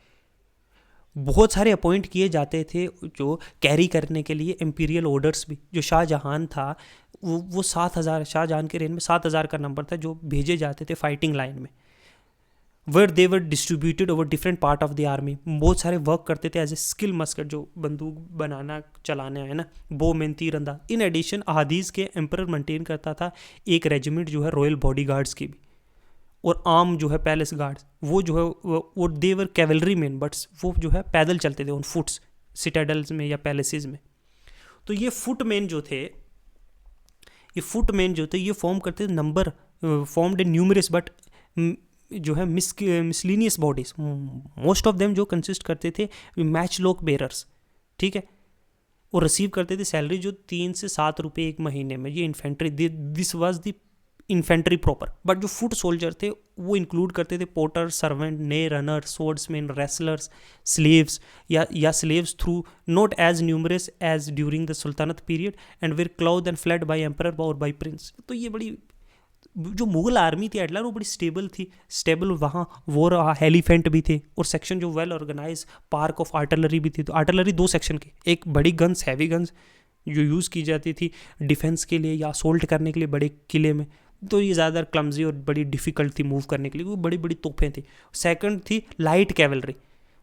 Speaker 1: बहुत सारे अपॉइंट किए जाते थे जो कैरी करने के लिए इंपीरियल ऑर्डर्स भी। जो शाहजहां था वो 7,000, शाहजहां के रेंज में 7,000 का नंबर था जो भेजे जाते थे फाइटिंग लाइन में, where they were distributed over different part of the army. बहुत सारे वर्क करते थे एज ए स्किल मस्कट, जो बंदूक बनाना चलाना है ना, बो मैन, तीरंदाज। इन एडिशन अहादीस के एम्परर मेंटेन करता था एक रेजिमेंट जो है रॉयल बॉडी गार्ड्स की भी, और आर्म जो है पैलेस गार्ड्स, वो जो है वो देवर कैवलरी मैन, बट वो जो है पैदल चलते थे ऑन फुट्स सिटाडल्स में या पैलेसेस में। तो ये फुटमैन जो थे ये फॉर्म करते थे number formed in numerous but जो है miscellaneous bodies. Most of them जो कंसिस्ट करते थे मैच लॉक बेरर्स, ठीक है, और रिसीव करते थे सैलरी जो 3 से 7 रुपये एक महीने में। ये infantry, this was the infantry proper. But जो फुट सोल्जर थे वो इंक्लूड करते थे पोर्टर, सर्वेंट, ने रनर, सोर्ड्समैन, रेसलर्स, स्लेव्स या slaves through not as numerous as during the सुल्तानत period and were cloth and fled by emperor और by prince. तो ये बड़ी जो मुगल आर्मी थी एडलर, वो बड़ी स्टेबल वहाँ वॉर एलिफेंट भी थे, और सेक्शन जो well organise park of artillery भी थी। तो आर्टिलरी 2 सेक्शन के, एक बड़ी गन्स, हैवी गन्स जो यूज़ की जाती थी डिफेंस के लिए या असोल्ट करने के लिए बड़े किले में, तो ये ज़्यादा क्लमजी और बड़ी डिफ़िकल्ट थी मूव करने के लिए, वो बड़ी बड़ी तोपें थी। सेकंड थी लाइट कैवलरी,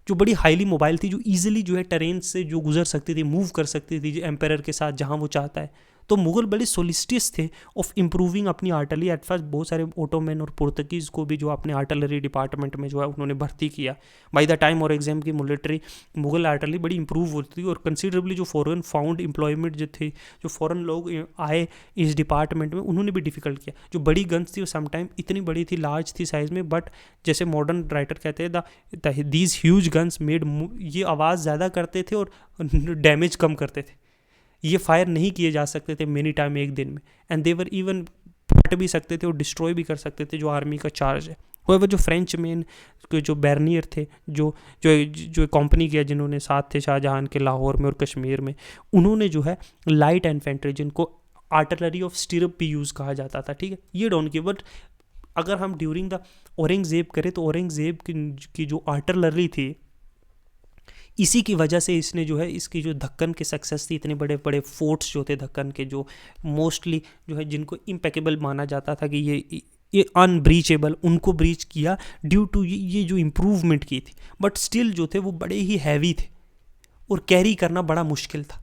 Speaker 1: जो बड़ी हाईली मोबाइल थी, जो ईजिली जो है टेरेन से जो गुजर सकती थी, मूव कर सकती थी एम्पायर के साथ जहाँ वो चाहता है। तो मुगल बड़े सोलिस्टियस थे ऑफ इम्प्रूविंग अपनी आर्टलरी। एट फर्स्ट बहुत सारे ओटोमैन और पुर्तगीज़ को भी जो अपने आर्टलरी डिपार्टमेंट में जो है उन्होंने भर्ती किया। बाय द टाइम और एग्जाम की मिलिट्री मुगल आर्टलरी बड़ी इंप्रूव होती थी, और कंसिडरेबली जो फॉरेन फाउंड एम्प्लॉयमेंट जो थे, जो फॉरेन लोग आए इस डिपार्टमेंट में, उन्होंने भी डिफिकल्ट किया। जो बड़ी गन्स थी वो समटाइम इतनी बड़ी थी, लार्ज थी साइज़ में, बट जैसे मॉडर्न राइटर कहते हैं दीज ह्यूज गन्स मेड, ये आवाज़ ज़्यादा करते थे और डैमेज कम करते थे। ये फायर नहीं किए जा सकते थे मेनी टाइम एक दिन में, एंड देवर इवन फट भी सकते थे और डिस्ट्रॉय भी कर सकते थे जो आर्मी का चार्ज है। वो जो फ्रेंच मैन जो बैरनियर थे, जो जो जो कंपनी किया, जिन्होंने साथ थे शाहजहां के लाहौर में और कश्मीर में, उन्होंने जो है लाइट इन्फेंट्री, जिनको आर्टिलरी ऑफ स्टिरप भी यूज़ कहा जाता था, ठीक है, ये डॉन की। बट अगर हम ड्यूरिंग द औरंगजेब करें तो औरंगजेब की जो आर्टिलरी थी, इसी की वजह से इसने जो है, इसकी जो दक्कन की सक्सेस थी, इतने बड़े बड़े फोर्ट्स जो थे दक्कन के, जो मोस्टली जो है जिनको इम्पेकेबल माना जाता था कि ये अनब्रीचेबल, उनको ब्रीच किया ड्यू टू ये जो इम्प्रूवमेंट की थी। बट स्टिल जो थे वो बड़े ही हैवी थे और कैरी करना बड़ा मुश्किल था।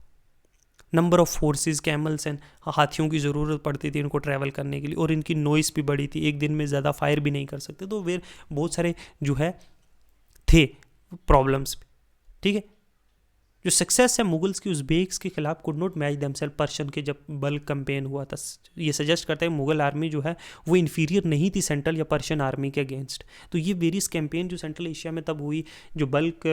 Speaker 1: Number of forces, camels and हाथियों की ज़रूरत पड़ती थी इनको ट्रैवल करने के लिए, और इनकी नॉइस भी बड़ी थी, एक दिन में ज़्यादा फायर भी नहीं कर सकते। तो वे बहुत सारे जो है थे प्रॉब्लम्स, ठीक है। जो सक्सेस है मुगल्स की उज़्बेक्स के खिलाफ could not match themselves. Persian के जब बल्क कैंपेन हुआ था, ये सजेस्ट करता है मुगल आर्मी जो है वो इन्फीरियर नहीं थी सेंट्रल या पर्शियन आर्मी के अगेंस्ट। तो ये वेरियस कैंपेन जो सेंट्रल एशिया में तब हुई, जो बल्क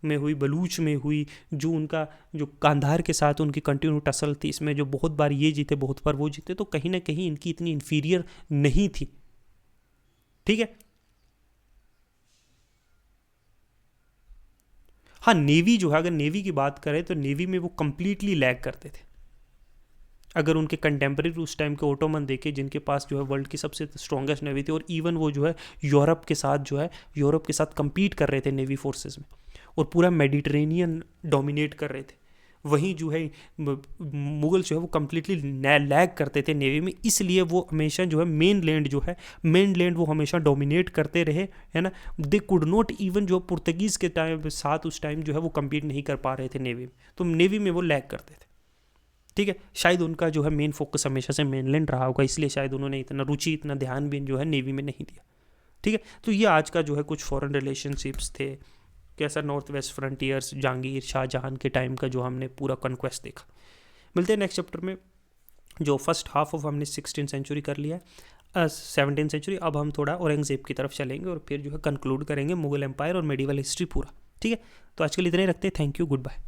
Speaker 1: में हुई, बलूच में हुई, जो उनका जो कांधार के साथ उनकी कंटिन्यू टसल थी, इसमें जो बहुत बार ये जीते बहुत बार वो जीते, तो कहीं ना कहीं इनकी इतनी इन्फीरियर नहीं थी, ठीक है। हाँ, नेवी जो है, अगर नेवी की बात करें तो नेवी में वो कंप्लीटली लैग करते थे। अगर उनके कंटेम्प्रेरी उस टाइम के ओटोमन देखे, जिनके पास जो है वर्ल्ड की सबसे स्ट्रॉन्गेस्ट नेवी थी, और इवन वो जो है यूरोप के साथ जो है यूरोप के साथ compete कर रहे थे नेवी फोर्सेस में, और पूरा मेडिटेरेनियन डोमिनेट कर रहे थे। वहीं जो है मुगल जो है वो कम्प्लीटली लैग करते थे नेवी में, इसलिए वो हमेशा जो है मेन लैंड वो हमेशा डोमिनेट करते रहे, है ना। दे कुड नॉट इवन जो पुर्तगीज़ के टाइम साथ उस टाइम जो है वो कम्पीट नहीं कर पा रहे थे नेवी में, तो नेवी में वो लैग करते थे, ठीक है। शायद उनका जो है मेन फोकस हमेशा से मेनलैंड रहा होगा, इसलिए शायद उन्होंने इतना रुचि, इतना ध्यान भी जो है नेवी में नहीं दिया, ठीक है। तो ये आज का जो है कुछ फॉरेन रिलेशनशिप्स थे, कैसा north west frontiers, Jahangir Shahjahan के टाइम का जो हमने पूरा कॉन्क्वेस्ट देखा। मिलते हैं नेक्स्ट चैप्टर में। जो फर्स्ट हाफ ऑफ हमने 16th सेंचुरी कर लिया है, 17th सेंचुरी, अब हम थोड़ा औरंगजेब की तरफ चलेंगे और फिर जो है कंक्लूड करेंगे मुगल एम्पायर और मेडिवल हिस्ट्री पूरा, ठीक है। तो आज के लिए इतने रखते हैं। Thank you, good bye.